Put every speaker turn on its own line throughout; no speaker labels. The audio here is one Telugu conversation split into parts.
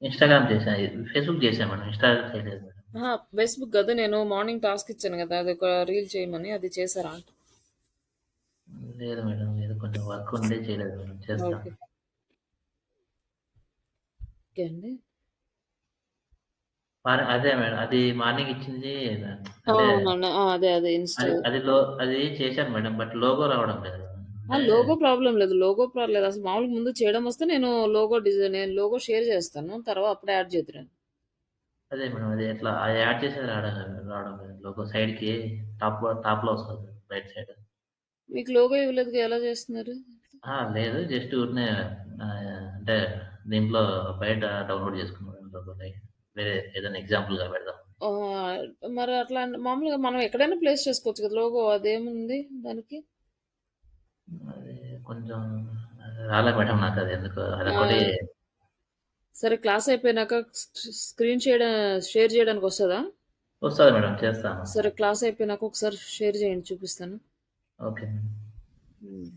ఇన్‌స్టాగ్రామ్ చేశా. ఫేస్‌బుక్ చేశా మేడం. ఇన్‌స్టాగ్రామ్ చేయలేదు మేడం.
అహా! ఫేస్‌బుక్ కాదు. నేను మార్నింగ్ టాస్క్ ఇచ్చాను గదా! అదొక రీల్ చేయమని. అది చేసారా అంట?
లేదు మేడం. లేదు కొంచెం వర్క్ ఉండి చేయలేదు మేడం. చేస్తా.
ఓకే. ఓకే అండి.
అదే మేడం. అది మార్నింగ్ ఇచ్చింది
ఆ!
అంటే
అవునవును. ఆ! అదే ఇన్‌స్టా.
అది అది లో అది చేశాను మేడం. బట్ లోగో రావడం లేదు.
ఆ!
అంటే
లోగో ప్రాబ్లమ్ లేదు. లోగో పర్లేదు. అసలు మామూలుగా ముందు చేయడం వస్తే నేను లోగో షేర్ చేస్తాను. తర్వాత అప్పుడు యాడ్ చేద్దురు.
అదే మేడం. అది ఎట్లా అది యాడ్ చేసేది రావడం లేదు. లోగో సైడ్‌కి టాప్‌లో వస్తది రైట్ సైడ్.
మీకు లోగో ఇవ్వలేదుగా ఎలా చేస్తున్నారు?
లేదు. జస్ట్ ఊరినే అంటే దీంట్లో బయట డౌన్‌లోడ్ చేసుకున్నాను లోగోని. వేరే ఏదైనా ఎగ్జాంపుల్‌గా పెడదాం.
ఆహ్, మరి అట్లా మామూలుగా మనం ఎక్కడైనా ప్లేస్ చేసుకోవచ్చు కదా! లోగో అదేముంది దానికి?
అది కొంచెం రాలే మేడం నాకది ఎందుకో అదొక్కటి
ఆ! సరే క్లాస్ అయిపోయినాక స్క్రీన్ షేర్ చేయడానికొస్తదా?
వస్తది మేడం చేస్తాను.
సరే క్లాస్ అయిపోయినాక ఒకసారి షేర్ చేయండి చూపిస్తాను.
Okay madam.
హ్మ్.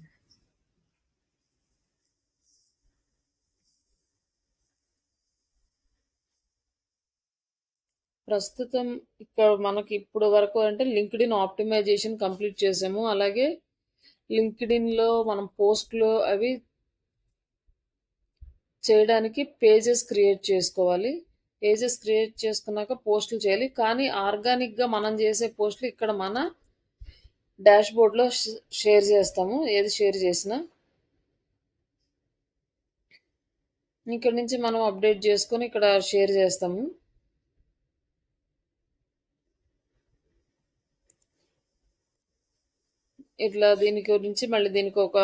ప్రస్తుతం ఇక్కడ మనకి ఇప్పుడు వరకు అంటే లింక్డ్ఇన్ ఆప్టిమైజేషన్ కంప్లీట్ చేసాము. అలాగే లింక్డ్ఇన్‌లో మనం పోస్ట్‌లు అవి చేయడానికి పేజెస్ క్రియేట్ చేసుకోవాలి. పేజెస్ క్రియేట్ చేసుకున్నాక పోస్టులు చేయాలి. కానీ ఆర్గానిక్‌గా మనం చేసే పోస్టులు ఇక్కడ మన డాష్‌బోర్డ్‌లో షేర్ చేస్తాము. ఏది షేర్ చేసినా. ఇక్కడ నుంచి మనం అప్డేట్ చేసుకొని ఇక్కడ షేర్ చేస్తాము. ఇట్లా దీని గురించి మళ్ళీ దీనికి ఒక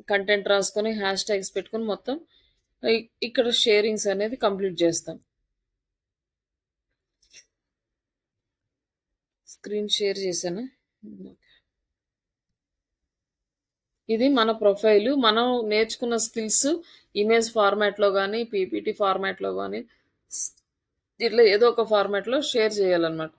కంటెంట్ రాసుకొని హ్యాష్ ట్యాగ్స్ పెట్టుకొని మొత్తం ఇక్కడ షేరింగ్స్ అనేది కంప్లీట్ చేస్తాం. స్క్రీన్ షేర్ చేశాను. ఇది మన ప్రొఫైలు. మనం నేర్చుకున్న స్కిల్స్ ఇమేజ్ ఫార్మాట్‌లో గాని, పీపీటీ ఫార్మాట్‌లో గాని స్ ఇట్లా ఏదో ఒక ఫార్మాట్‌లో షేర్ చేయాలన్నమాట.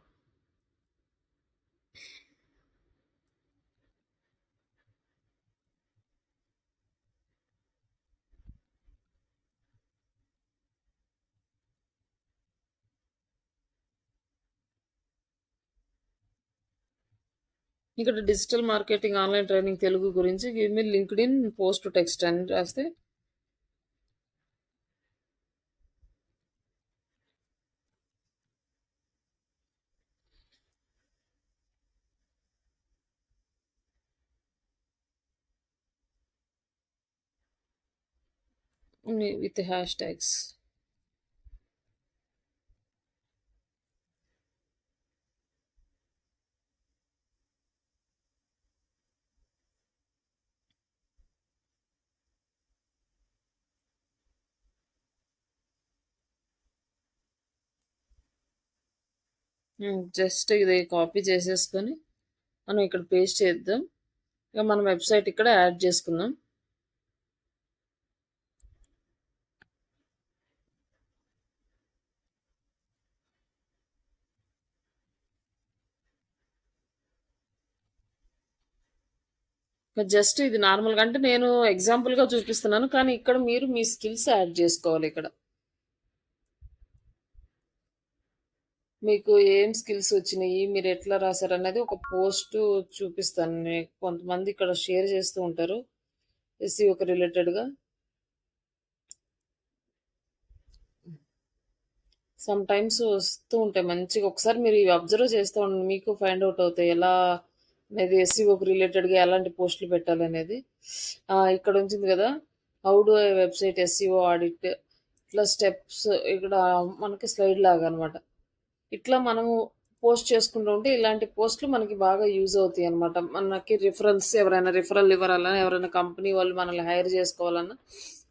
ఇక్కడ digital marketing online training Telugu గురించి give me LinkedIn post text అని రాస్తే విత్ హ్యాష్ ట్యాగ్స్. జస్ట్ ఇది కాపీ చేసేసుకొని మనం ఇక్కడ పేస్ట్ చేద్దాం. ఇక మన వెబ్‌సైట్ ఇక్కడ యాడ్ చేసుకుందాం. జస్ట్ ఇది నార్మల్‌గా అంటే నేను ఎగ్జాంపుల్‌గా చూపిస్తున్నాను. కానీ ఇక్కడ మీరు మీ స్కిల్స్ యాడ్ చేసుకోవాలి ఇక్కడ. మీకు ఏం స్కిల్స్ వచ్చినాయి? మీరు ఎట్లా రాసారనేది ఒక పోస్ట్ చూపిస్తాను. కొంతమంది ఇక్కడ షేర్ చేస్తూ ఉంటారు. ఎస్‌సీఓకి రిలేటెడ్‌గా. సమ్ టైమ్స్ వస్తూ ఉంటాయి మంచిగా. ఒకసారి మీరు ఇవి అబ్జర్వ్ చేస్తూ ఉండండి. మీకు ఫైండ్ ఔట్ అవుతాయి. ఎలా అనేది ఎస్‌సీఓకి రిలేటెడ్‌గా ఎలాంటి పోస్టులు పెట్టాలనేది. ఇక్కడ ఉంటుంది కదా! How do A website SCO audit ఇట్లా స్టెప్స్ ఇక్కడ మనకి స్లైడ్ లాగా అనమాట. ఇట్లా మనము పోస్ట్ చేసుకుంటూ ఉంటే ఇలాంటి పోస్టులు మనకి బాగా యూజ్ అవుతాయి అనమాట. మనకి రిఫరల్స్ ఎవరైనా రిఫరల్ ఇవ్వాలన్నా, ఎవరైనా కంపెనీ వాళ్ళు మనల్ని హైర్ చేసుకోవాలన్నా,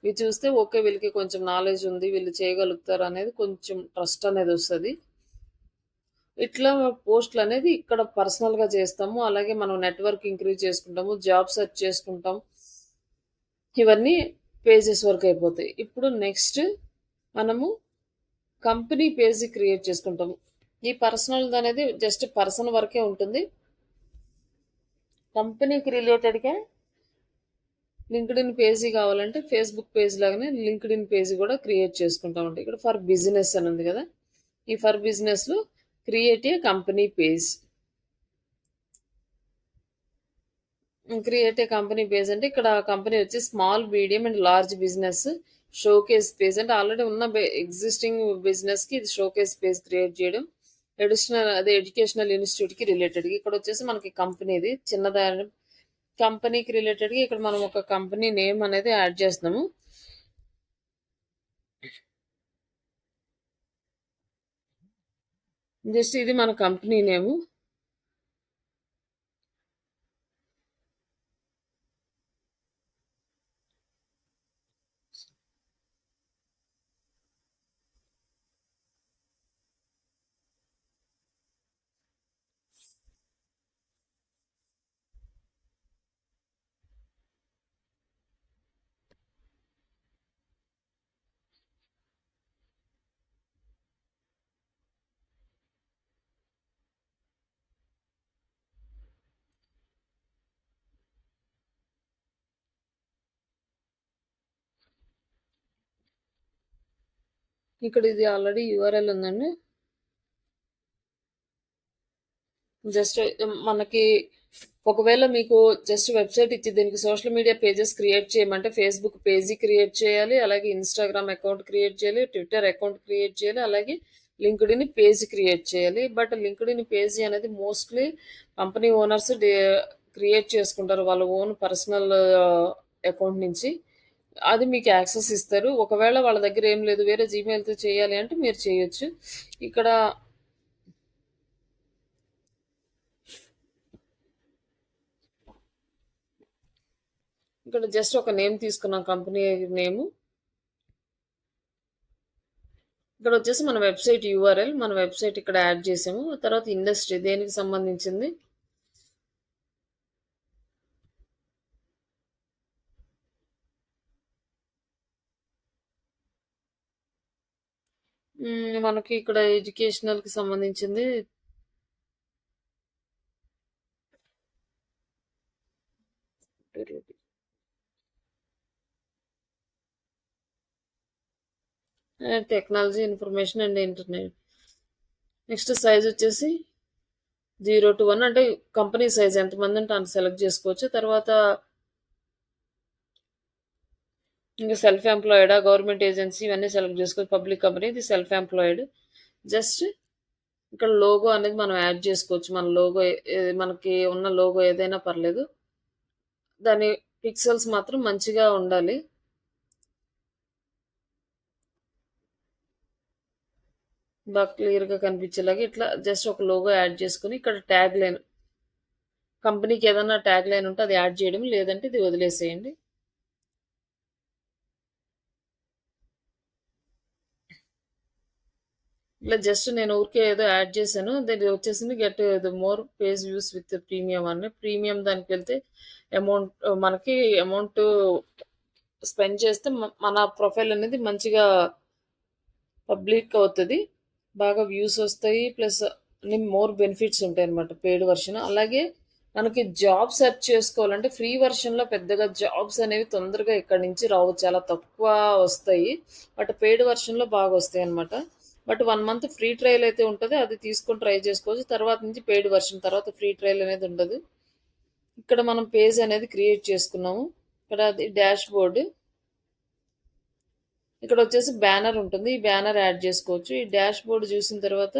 ఇవి చూస్తే ఓకే వీళ్ళకి కొంచెం నాలెడ్జ్ ఉంది, వీళ్ళు చేయగలుగుతారు అనేది కొంచెం ట్రస్ట్ అనేది వస్తది. ఇట్లా పోస్టులనేది ఇక్కడ పర్సనల్‌గా చేస్తాము. అలాగే మనం నెట్‌వర్క్ ఇంక్రీజ్ చేసుకుంటాము. జాబ్ సెర్చ్ చేసుకుంటాం. ఇవన్నీ పేజెస్ వరకు అయిపోతాయి. ఇప్పుడు నెక్స్ట్ మనము కంపెనీ పేజ్ క్రియేట్ చేసుకుంటాము. ఈ పర్సనల్‌దనేది జస్ట్ పర్సన్ వరకే ఉంటుంది. కంపెనీకి రిలేటెడ్‌గా లింక్డ్ఇన్ పేజీ కావాలంటే ఫేస్బుక్ పేజ్ లాగానే లింక్డ్ఇన్ పేజీ కూడా క్రియేట్ చేసుకుంటామండి. ఇక్కడ ఫర్ బిజినెస్ అని ఉంది కదా, ఈ ఫర్ బిజినెస్లో create a company page. Create a company page అంటే ఇక్కడ కంపెనీ వచ్చి small, medium and large business showcase page అంటే ఆల్రెడీ ఉన్న ఎగ్జిస్టింగ్ బిజినెస్కి ఇది షోకేస్ పేజ్ క్రియేట్ చేయడం. అడిషనల్ అదే ఎడ్యుకేషనల్ ఇన్స్టిట్యూట్కి రిలేటెడ్గా ఇక్కడ వచ్చేసి మనకి కంపెనీది చిన్నదాని కంపెనీకి రిలేటెడ్గా ఇక్కడ మనం ఒక కంపెనీ నేమ్ అనేది యాడ్ చేస్తున్నాము. జస్ట్ ఇది మన కంపెనీ నేము. ఇక్కడ ఇది ఆల్రెడీ యూఆర్ఎల్ ఉందండి. జస్ట్ మనకి ఒకవేళ మీకు జస్ట్ వెబ్సైట్ ఇచ్చి దీనికి సోషల్ మీడియా పేజెస్ క్రియేట్ చేయమంటే ఫేస్బుక్ పేజీ క్రియేట్ చేయాలి, అలాగే ఇన్స్టాగ్రామ్ అకౌంట్ క్రియేట్ చేయాలి, ట్విట్టర్ అకౌంట్ క్రియేట్ చేయాలి, అలాగే లింక్డ్ఇన్ పేజ్ క్రియేట్ చేయాలి. బట్ లింక్డ్ఇన్ పేజీ అనేది మోస్ట్లీ కంపెనీ ఓనర్స్ క్రియేట్ చేసుకుంటారు వాళ్ళ ఓన్ పర్సనల్ అకౌంట్ నుంచి. అది మీకు యాక్సెస్ ఇస్తారు. ఒకవేళ వాళ్ళ దగ్గర ఏం లేదు వేరే జీమెయిల్తో చేయాలి అంటే మీరు చేయొచ్చు. ఇక్కడ ఇక్కడ జస్ట్ ఒక నేమ్ తీసుకున్నాం, కంపెనీ నేము. ఇక్కడ వచ్చేసి మన వెబ్సైట్ యూఆర్ఎల్, మన వెబ్సైట్ ఇక్కడ యాడ్ చేసాము. తర్వాత ఇండస్ట్రీ దేనికి సంబంధించింది, మనకి ఇక్కడ ఎడ్యుకేషనల్కి సంబంధించింది. Technology, information and internet. Next size వచ్చేసి 0 to 1 అంటే కంపెనీ సైజ్ ఎంతమంది అంటే అంత సెలెక్ట్ చేసుకోవచ్చు. తర్వాత ఇంకా సెల్ఫ్ ఎంప్లాయిడా, గవర్నమెంట్ ఏజెన్సీ ఇవన్నీ సెలెక్ట్ చేసుకోవచ్చు. పబ్లిక్ కంపెనీ, ఇది సెల్ఫ్ ఎంప్లాయిడ్. జస్ట్ ఇక్కడ లోగో అనేది మనం యాడ్ చేసుకోవచ్చు. మన లోగో మనకి ఉన్న లోగో ఏదైనా పర్లేదు, దాని పిక్సెల్స్ మాత్రం మంచిగా ఉండాలి. బాగా క్లియర్గా కనిపించేలాగా ఇట్లా జస్ట్ ఒక లోగో యాడ్ చేసుకుని ఇక్కడ ట్యాగ్ లైన్, కంపెనీకి ఏదైనా ట్యాగ్ లైన్ ఉంటే అది యాడ్ చేయడం, లేదంటే ఇది వదిలేసేయండి. ఇలా జస్ట్ నేను ఊరికే ఏదో యాడ్ చేశాను. దీనికి వచ్చేసింది get more page views with premium అని. ప్రీమియం దానికి వెళ్తే అమౌంట్, మనకి అమౌంట్ స్పెండ్ చేస్తే మన ప్రొఫైల్ అనేది మంచిగా పబ్లిక్ అవుతుంది, బాగా వ్యూస్ వస్తాయి, ప్లస్ అన్ని మోర్ బెనిఫిట్స్ ఉంటాయి అనమాట పెయిడ్ వర్షన్. అలాగే మనకి జాబ్ సెర్చ్ చేసుకోవాలంటే ఫ్రీ వర్షన్లో పెద్దగా జాబ్స్ అనేవి తొందరగా ఇక్కడి నుంచి రావు, చాలా తక్కువ వస్తాయి. బట్ పెయిడ్ వర్షన్లో బాగా వస్తాయి అనమాట. బట్ 1 month ఫ్రీ ట్రయల్ అయితే ఉంటుంది, అది తీసుకొని ట్రై చేసుకోవచ్చు. తర్వాత నుంచి పెయిడ్ వర్షన్, తర్వాత ఫ్రీ ట్రయల్ అనేది ఉండదు. ఇక్కడ మనం పేజ్ అనేది క్రియేట్ చేసుకున్నాము. ఇక్కడ అది డాష్ బోర్డ్, ఇక్కడ వచ్చేసి బ్యానర్ ఉంటుంది, ఈ బ్యానర్ యాడ్ చేసుకోవచ్చు. ఈ డాష్ బోర్డ్ చూసిన తర్వాత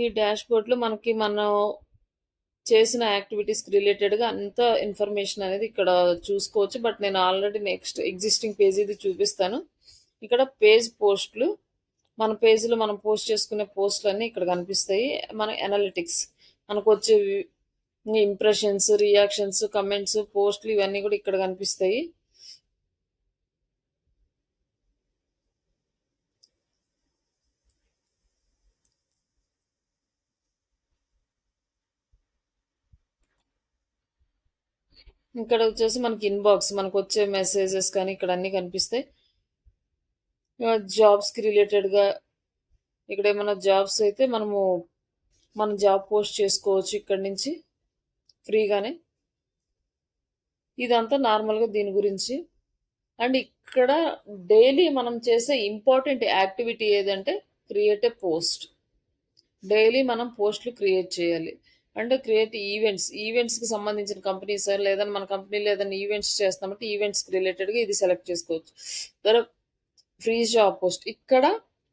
ఈ డాష్ బోర్డ్లో మనకి మనం చేసిన యాక్టివిటీస్కి రిలేటెడ్గా అంత ఇన్ఫర్మేషన్ అనేది ఇక్కడ చూసుకోవచ్చు. బట్ నేను ఆల్రెడీ నెక్స్ట్ ఎగ్జిస్టింగ్ పేజ్ ఇది చూపిస్తాను. ఇక్కడ పేజ్ పోస్ట్లు, మన పేజ్లో మనం పోస్ట్ చేసుకునే పోస్టులు అన్నీ ఇక్కడ కనిపిస్తాయి. మన అనలిటిక్స్, మనకు వచ్చే ఇంప్రెషన్స్, రియాక్షన్స్, కమెంట్స్, పోస్టులు ఇవన్నీ కూడా ఇక్కడ కనిపిస్తాయి. ఇక్కడ వచ్చేసి మనకి ఇన్బాక్స్, మనకు వచ్చే మెసేజెస్ కానీ ఇక్కడ అన్నీ కనిపిస్తాయి. జాబ్స్కి రిలేటెడ్గా ఇక్కడ ఏమైనా జాబ్స్ అయితే మనము మన జాబ్ పోస్ట్ చేసుకోవచ్చు ఇక్కడ నుంచి ఫ్రీగానే. ఇదంతా నార్మల్గా దీని గురించి. అండ్ ఇక్కడ డైలీ మనం చేసే ఇంపార్టెంట్ యాక్టివిటీ ఏదంటే క్రియేట్ ఏ పోస్ట్. డైలీ మనం పోస్టులు క్రియేట్ చేయాలి. అంటే క్రియేట్ ఈవెంట్స్కి సంబంధించిన కంపెనీస్ లేదా మన కంపెనీలో ఏదైనా ఈవెంట్స్ చేస్తామంటే ఈవెంట్స్కి రిలేటెడ్గా ఇది సెలెక్ట్ చేసుకోవచ్చు. తర్వాత ఫ్రీ జాబ్ పోస్ట్, ఇక్కడ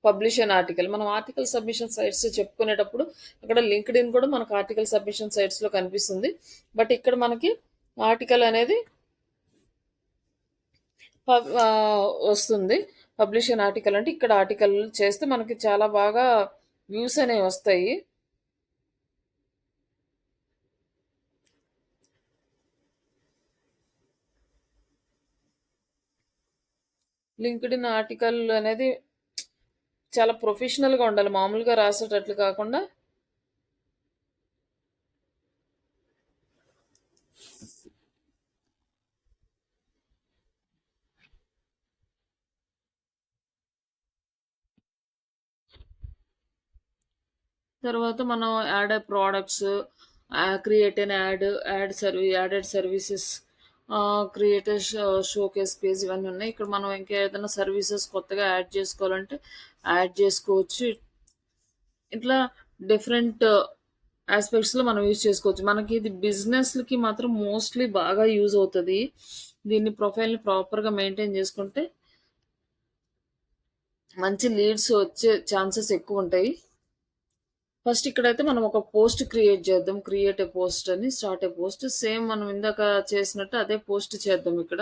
పబ్లిష్ అన్ ఆర్టికల్. మనం ఆర్టికల్ సబ్మిషన్ సైట్స్ చెప్పుకునేటప్పుడు అక్కడ లింక్డ్ ఇన్ కూడా మనకు ఆర్టికల్ సబ్మిషన్ సైట్స్లో కనిపిస్తుంది. బట్ ఇక్కడ మనకి ఆర్టికల్ అనేది వస్తుంది. పబ్లిష్ అన్ ఆర్టికల్ అంటే ఇక్కడ ఆర్టికల్ చేస్తే మనకి చాలా బాగా వ్యూస్ అనేవి వస్తాయి. లింక్డ్ ఇన్ ఆర్టికల్ అనేది చాలా ప్రొఫెషనల్గా ఉండాలి, మామూలుగా రాసేటట్లు కాకుండా. తర్వాత మనం add products, create an added services, create showcase page, ఇవన్నీ ఉన్నాయి. ఇక్కడ మనం ఇంకా ఏదైనా సర్వీసెస్ కొత్తగా యాడ్ చేసుకోవాలంటే యాడ్ చేసుకోవచ్చు. ఇట్లా డిఫరెంట్ ఆస్పెక్ట్స్లో మనం యూజ్ చేసుకోవచ్చు. మనకి ఇది బిజినెస్లకి మాత్రం మోస్ట్లీ బాగా యూజ్ అవుతుంది. దీన్ని ప్రొఫైల్ని ప్రాపర్గా మెయింటైన్ చేసుకుంటే మంచి లీడ్స్ వచ్చే ఛాన్సెస్ ఎక్కువ ఉంటాయి. ఫస్ట్ ఇక్కడైతే మనం ఒక పోస్ట్ క్రియేట్ చేద్దాం. క్రియేట్ ఏ పోస్ట్ అని, స్టార్ట్ ఏ పోస్ట్. సేమ్ మనం ఇందాక చేసినట్టు అదే పోస్ట్ చేద్దాం. ఇక్కడ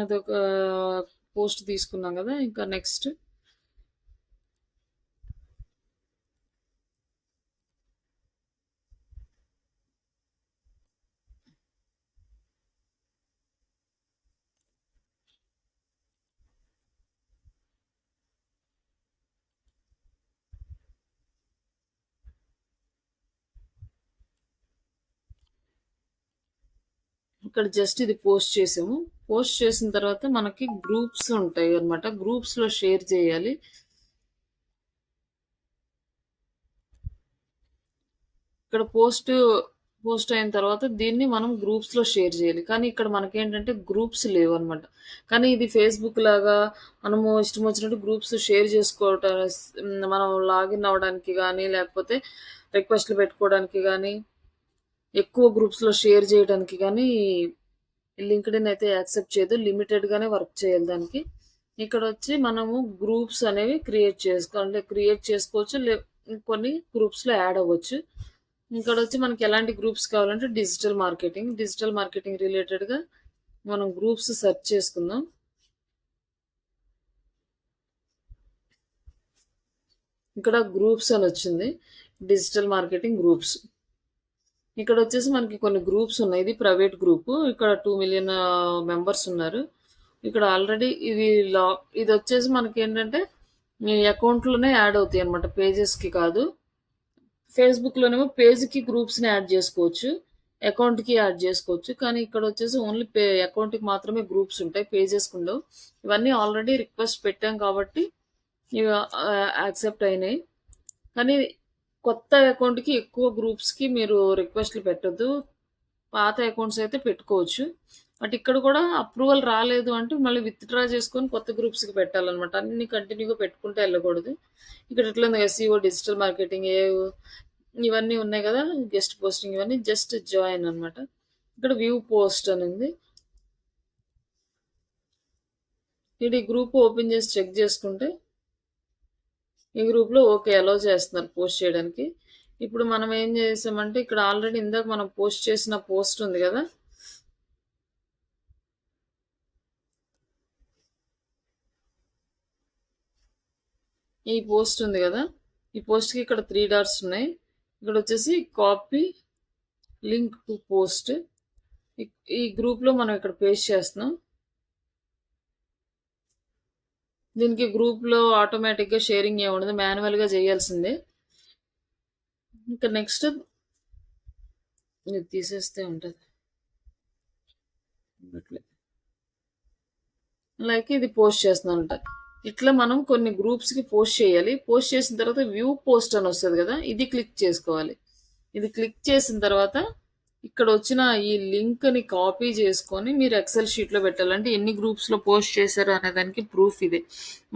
అదొక పోస్ట్ తీసుకున్నాం కదా. ఇంకా నెక్స్ట్ ఇక్కడ జస్ట్ ఇది పోస్ట్ చేసాము. పోస్ట్ చేసిన తర్వాత మనకి గ్రూప్స్ ఉంటాయి అనమాట. గ్రూప్స్లో షేర్ చేయాలి. ఇక్కడ పోస్ట్ అయిన తర్వాత దీన్ని మనం గ్రూప్స్లో షేర్ చేయాలి. కానీ ఇక్కడ మనకేంటంటే గ్రూప్స్ లేవు అనమాట. కానీ ఇది ఫేస్బుక్ లాగా మనము ఇష్టం వచ్చినట్టు గ్రూప్స్ షేర్ చేసుకోవటం, మనం లాగిన్ అవ్వడానికి కానీ లేకపోతే రిక్వెస్ట్లు పెట్టుకోవడానికి కానీ ఎక్కువ గ్రూప్స్లో షేర్ చేయడానికి కానీ లింక్డ్ ఇన్ అయితే యాక్సెప్ట్ చేయదు. లిమిటెడ్గానే వర్క్ చేయాలి దానికి. ఇక్కడ వచ్చి మనము గ్రూప్స్ అనేవి క్రియేట్ చేసుకోవచ్చు. కొన్ని గ్రూప్స్లో యాడ్ అవ్వచ్చు. ఇక్కడ వచ్చి మనకి ఎలాంటి గ్రూప్స్ కావాలంటే డిజిటల్ మార్కెటింగ్ రిలేటెడ్గా మనం గ్రూప్స్ సెర్చ్ చేసుకుందాం. ఇక్కడ గ్రూప్స్ అని వచ్చింది, డిజిటల్ మార్కెటింగ్ గ్రూప్స్. ఇక్కడ వచ్చేసి మనకి కొన్ని గ్రూప్స్ ఉన్నాయి. ఇది ప్రైవేట్ గ్రూప్. ఇక్కడ 2 మిలియన్ మెంబర్స్ ఉన్నారు. ఇక్కడ ఆల్రెడీ ఇది వచ్చేసి మనకి ఏంటంటే మీ అకౌంట్లోనే యాడ్ అవుతాయి అనమాట, పేజెస్కి కాదు. ఫేస్బుక్లోనేమో పేజ్కి గ్రూప్స్ని యాడ్ చేసుకోవచ్చు, అకౌంట్కి యాడ్ చేసుకోవచ్చు. కానీ ఇక్కడ వచ్చేసి ఓన్లీ అకౌంట్కి మాత్రమే గ్రూప్స్ ఉంటాయి, పేజెస్కి ఉండవు. ఇవన్నీ ఆల్రెడీ రిక్వెస్ట్ పెట్టాం కాబట్టి ఇవి యాక్సెప్ట్ అయినాయి. కానీ కొత్త అకౌంట్కి ఎక్కువ గ్రూప్స్కి మీరు రిక్వెస్ట్లు పెట్టద్దు. పాత అకౌంట్స్ అయితే పెట్టుకోవచ్చు. బట్ ఇక్కడ కూడా అప్రూవల్ రాలేదు అంటే మళ్ళీ విత్డ్రా చేసుకొని కొత్త గ్రూప్స్కి పెట్టాలన్నమాట. అన్ని కంటిన్యూగా పెట్టుకుంటే వెళ్ళకూడదు. ఇక్కడ ఎట్లా ఎస్ఈఓ, డిజిటల్ మార్కెటింగ్, ఇవన్నీ ఉన్నాయి కదా, గెస్ట్ పోస్టింగ్, ఇవన్నీ జస్ట్ జాయిన్ అనమాట. ఇక్కడ వ్యూ పోస్ట్ అని ఉంది. ఈ గ్రూప్ ఓపెన్ చేసి చెక్ చేసుకుంటే ఈ గ్రూప్లో ఓకే అలౌ చేస్తున్నారు పోస్ట్ చేయడానికి. ఇప్పుడు మనం ఏం చేసామంటే ఇక్కడ ఆల్రెడీ ఇందాక మనం పోస్ట్ చేసిన పోస్ట్ ఉంది కదా, ఈ పోస్ట్ ఉంది కదా, ఈ పోస్ట్కి ఇక్కడ 3 డాట్స్ ఉన్నాయి. ఇక్కడ వచ్చేసి కాపీ లింక్ టు పోస్ట్. ఈ గ్రూప్లో మనం ఇక్కడ పేస్ట్ చేస్తున్నాం. దీనికి గ్రూప్‌లో ఆటోమేటిక్‌గా షేరింగ్ ఏముండదు. మాన్యువల్‌గా చేయాల్సిందే. ఇంకా నెక్స్ట్ ఇది తీసేస్తే ఉంటది. అట్లే. లైక్ ఇది పోస్ట్ చేస్తున్నానంట. ఇట్లా మనం కొన్ని గ్రూప్స్‌కి పోస్ట్ చేయాలి. పోస్ట్ చేసిన తర్వాత వ్యూ పోస్ట్ అని వస్తది కదా! ఇది క్లిక్ చేసుకోవాలి. ఇది క్లిక్ చేసిన తర్వాత ఇక్కడ వచ్చిన ఈ లింక్‌ని కాపీ చేసుకొని మీరు ఎక్సెల్ షీట్‌లో పెట్టాలి. అంటే ఎన్ని గ్రూప్స్‌లో పోస్ట్ చేశారు అనే దానికి ప్రూఫ్ ఇదే.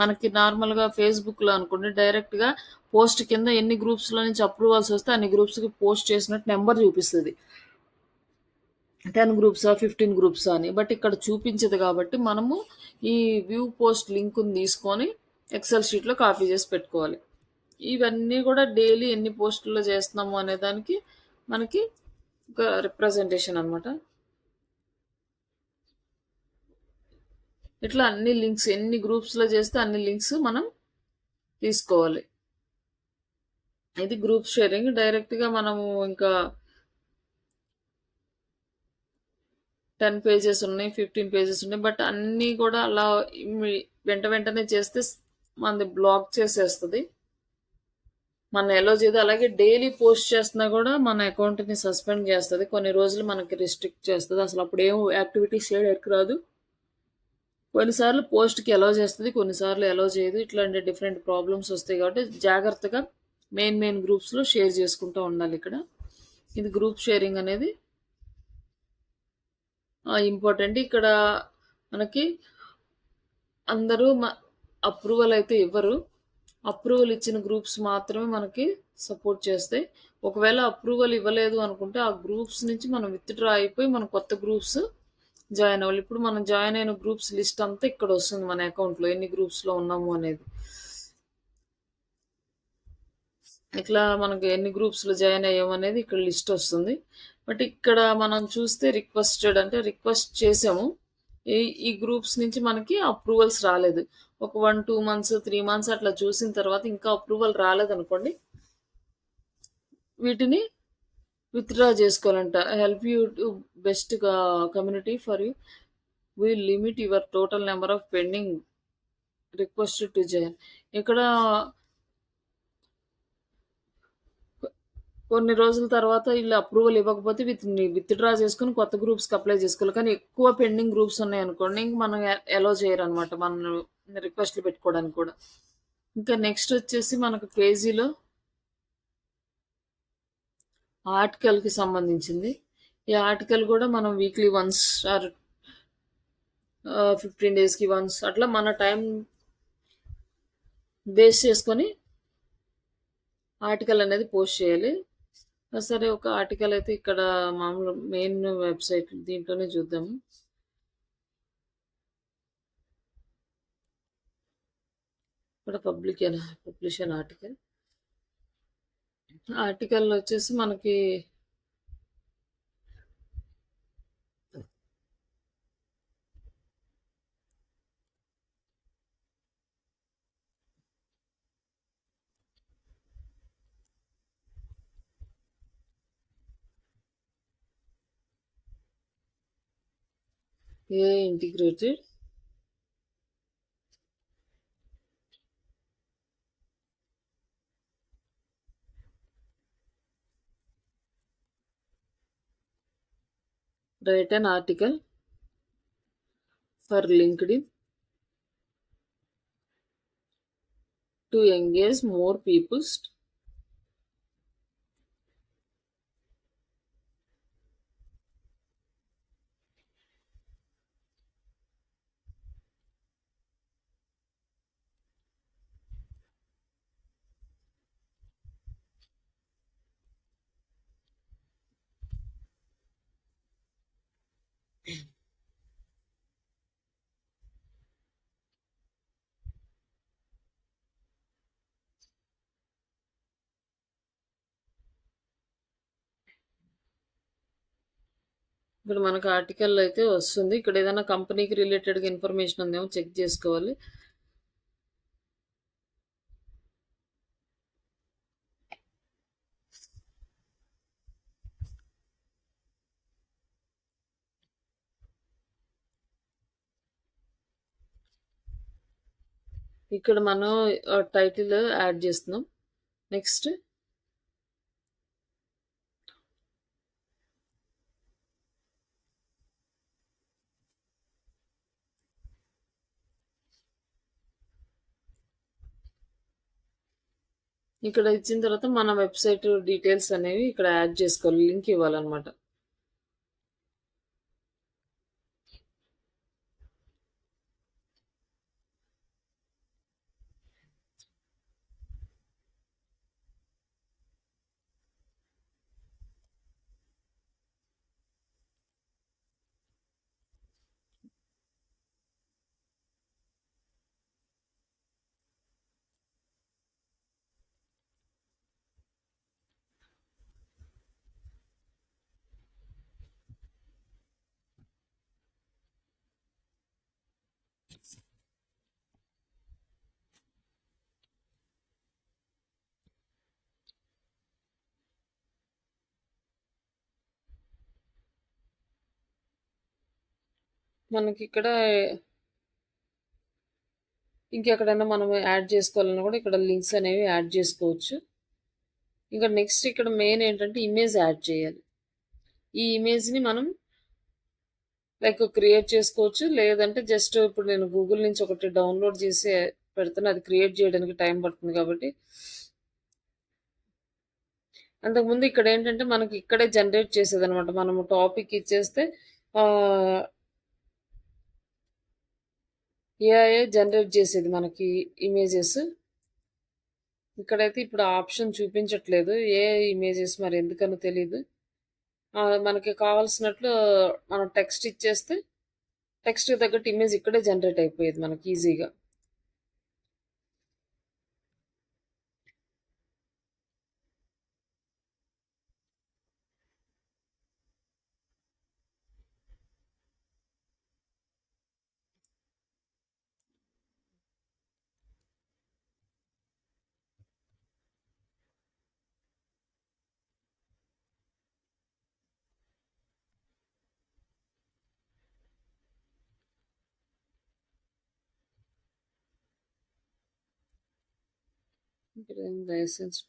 మనకి నార్మల్‌గా ఫేస్‌బుక్‌లో అనుకోండి డైరెక్ట్‌గా పోస్ట్ కింద ఎన్ని గ్రూప్స్‌లో నుంచి అప్రూవల్స్ వస్తే అన్ని గ్రూప్స్‌కి పోస్ట్ చేసినట్టు నెంబర్ చూపిస్తది. 10 గ్రూప్సా, 15 గ్రూప్సా అని. బట్ ఇక్కడ చూపించదు కాబట్టి మనము ఈ వ్యూ పోస్ట్ లింక్‌ని తీసుకొని ఎక్సెల్ షీట్‌లో కాపీ చేసి పెట్టుకోవాలి. ఇవన్నీ కూడా డైలీ ఎన్ని పోస్టుల్లో చేస్తున్నాము అనే దానికి మనకి ఒక రిప్రజెంటేషన్ అనమాట. ఇట్లా అన్ని లింక్స్ ఎన్ని గ్రూప్స్‌లో చేస్తే అన్ని లింక్స్ మనం తీసుకోవాలి. ఇది గ్రూప్ షేరింగ్. డైరెక్ట్‌గా మనము ఇంకా 10 పేజెస్ ఉన్నాయి, 15 పేజెస్ ఉన్నాయి. బట్ అన్నీ కూడా అలా వెంటనే చేస్తే మనది బ్లాక్ చేసేస్తది. మన ఎలో చేయదు. అలాగే డైలీ పోస్ట్ చేస్తున్నా కూడా మన అకౌంట్‌ని సస్పెండ్ చేస్తది. కొన్ని రోజులు మనకి రిస్ట్రిక్ట్ చేస్తది. అసలు అప్పుడు ఏం యాక్టివిటీస్ చేయడానికి రాదు. కొన్నిసార్లు పోస్ట్‌కి అలౌ చేస్తది. కొన్నిసార్లు అలౌ చేయదు. ఇట్లాంటి డిఫరెంట్ ప్రాబ్లమ్స్ వస్తాయి కాబట్టి జాగ్రత్తగా మెయిన్ గ్రూప్స్‌లో షేర్ చేసుకుంటూ ఉండాలి ఇక్కడ. ఇది గ్రూప్ షేరింగ్ అనేది ఇంపార్టెంట్. ఇక్కడ మనకి అందరూ అప్రూవల్ అయితే ఇవ్వరు. అప్రూవల్ ఇచ్చిన గ్రూప్స్ మాత్రమే మనకి సపోర్ట్ చేస్తాయి. ఒకవేళ అప్రూవల్ ఇవ్వలేదు అనుకుంటే ఆ గ్రూప్స్ నుంచి మనం విత్‌డ్రా అయిపోయి మనం కొత్త గ్రూప్స్ జాయిన్ అవ్వాలి. ఇప్పుడు మనం జాయిన్ అయిన గ్రూప్స్ లిస్ట్ అంతా ఇక్కడ వస్తుంది మన అకౌంట్‌లో ఎన్ని గ్రూప్స్‌లో ఉన్నాము అనేది. ఇట్లా మనకి ఎన్ని గ్రూప్స్‌లో జాయిన్ అయ్యాము అనేది ఇక్కడ లిస్ట్ వస్తుంది. బట్ ఇక్కడ మనం చూస్తే రిక్వెస్టెడ్ అంటే రిక్వెస్ట్ చేసాము. ఈ ఈ గ్రూప్స్ నుంచి మనకి అప్రూవల్స్ రాలేదు. ఒక 1, 2 మంత్స్, 3 మంత్స్ అట్లా చూసిన తర్వాత ఇంకా అప్రూవల్ రాలేదనుకోండి, వీటిని విత్‌డ్రా చేసుకోవాలంట. Help you to best community for you. Will limit your total number of pending requested to join. ఇక్కడ కొన్ని రోజుల తర్వాత వీళ్ళు అప్రూవల్ ఇవ్వకపోతే వీటిని విత్‌డ్రా చేసుకొని కొత్త గ్రూప్స్‌కి అప్లై చేసుకోవాలి. కానీ ఎక్కువ పెండింగ్ గ్రూప్స్ ఉన్నాయనుకోండి, ఇంక మనం అలో చేయరనమాట. మనం రిక్వెస్ట్‌లు పెట్టుకోవడానికి కూడా. ఇంకా నెక్స్ట్ వచ్చేసి మనకు పేజీలో ఆర్టికల్‌కి సంబంధించింది. ఈ ఆర్టికల్ కూడా మనం వీక్లీ వన్స్ ఆర్ 15 డేస్‌కి వన్స్ అట్లా మన టైం బేస్ చేసుకొని ఆర్టికల్ అనేది పోస్ట్ చేయాలి. సరే ఒక ఆర్టికల్ అయితే ఇక్కడ మామూలు మెయిన్ వెబ్‌సైట్ దీంట్లోనే చూద్దాము. ఇక్కడ పబ్లిష్ అన్ ఆర్టికల్. ఆర్టికల్ వచ్చేసి మనకి AI integrated write an article for LinkedIn to engage more people. ఇక్కడ మనకు ఆర్టికల్ అయితే వస్తుంది. ఇక్కడ ఏదైనా కంపెనీకి రిలేటెడ్‌గా ఇన్ఫర్మేషన్ ఉందేమో చెక్ చేసుకోవాలి. ఇక్కడ మనం టైటిల్ యాడ్ చేస్తున్నాం. నెక్స్ట్ ఇక్కడ ఇచ్చిన తర్వాత మన వెబ్సైట్ డీటెయిల్స్ అనేవి ఇక్కడ యాడ్ చేసుకోవాలి. లింక్ ఇవ్వాలన్నమాట. మనకి ఇక్కడ ఇంకెక్కడైనా మనం యాడ్ చేసుకోవాలన్నా కూడా ఇక్కడ లింక్స్ అనేవి యాడ్ చేసుకోవచ్చు. ఇంకా నెక్స్ట్ ఇక్కడ మెయిన్ ఏంటంటే ఇమేజ్ యాడ్ చేయాలి. ఈ ఇమేజ్ని మనం లైక్ క్రియేట్ చేసుకోవచ్చు, లేదంటే జస్ట్ ఇప్పుడు నేను గూగుల్ నుంచి ఒకటి డౌన్లోడ్ చేసి పెడుతున్నా, అది క్రియేట్ చేయడానికి టైం పడుతుంది కాబట్టి అంతకుముందు ఇక్కడ ఏంటంటే మనకి ఇక్కడే జనరేట్ చేసేది అనమాట. మనము టాపిక్ ఇచ్చేస్తే ఏఐ జనరేట్ చేసేది మనకి ఇమేజెస్. ఇక్కడైతే ఇప్పుడు ఆప్షన్ చూపించట్లేదు ఏఐ ఇమేజెస్, మరి ఎందుకనో తెలీదు. మనకి కావాల్సినట్లు మనం టెక్స్ట్ ఇచ్చేస్తే టెక్స్ట్ తగ్గట్టు ఇమేజ్ ఇక్కడే జనరేట్ అయిపోయేది మనకి ఈజీగా. ఇక్కడ లైసెన్స్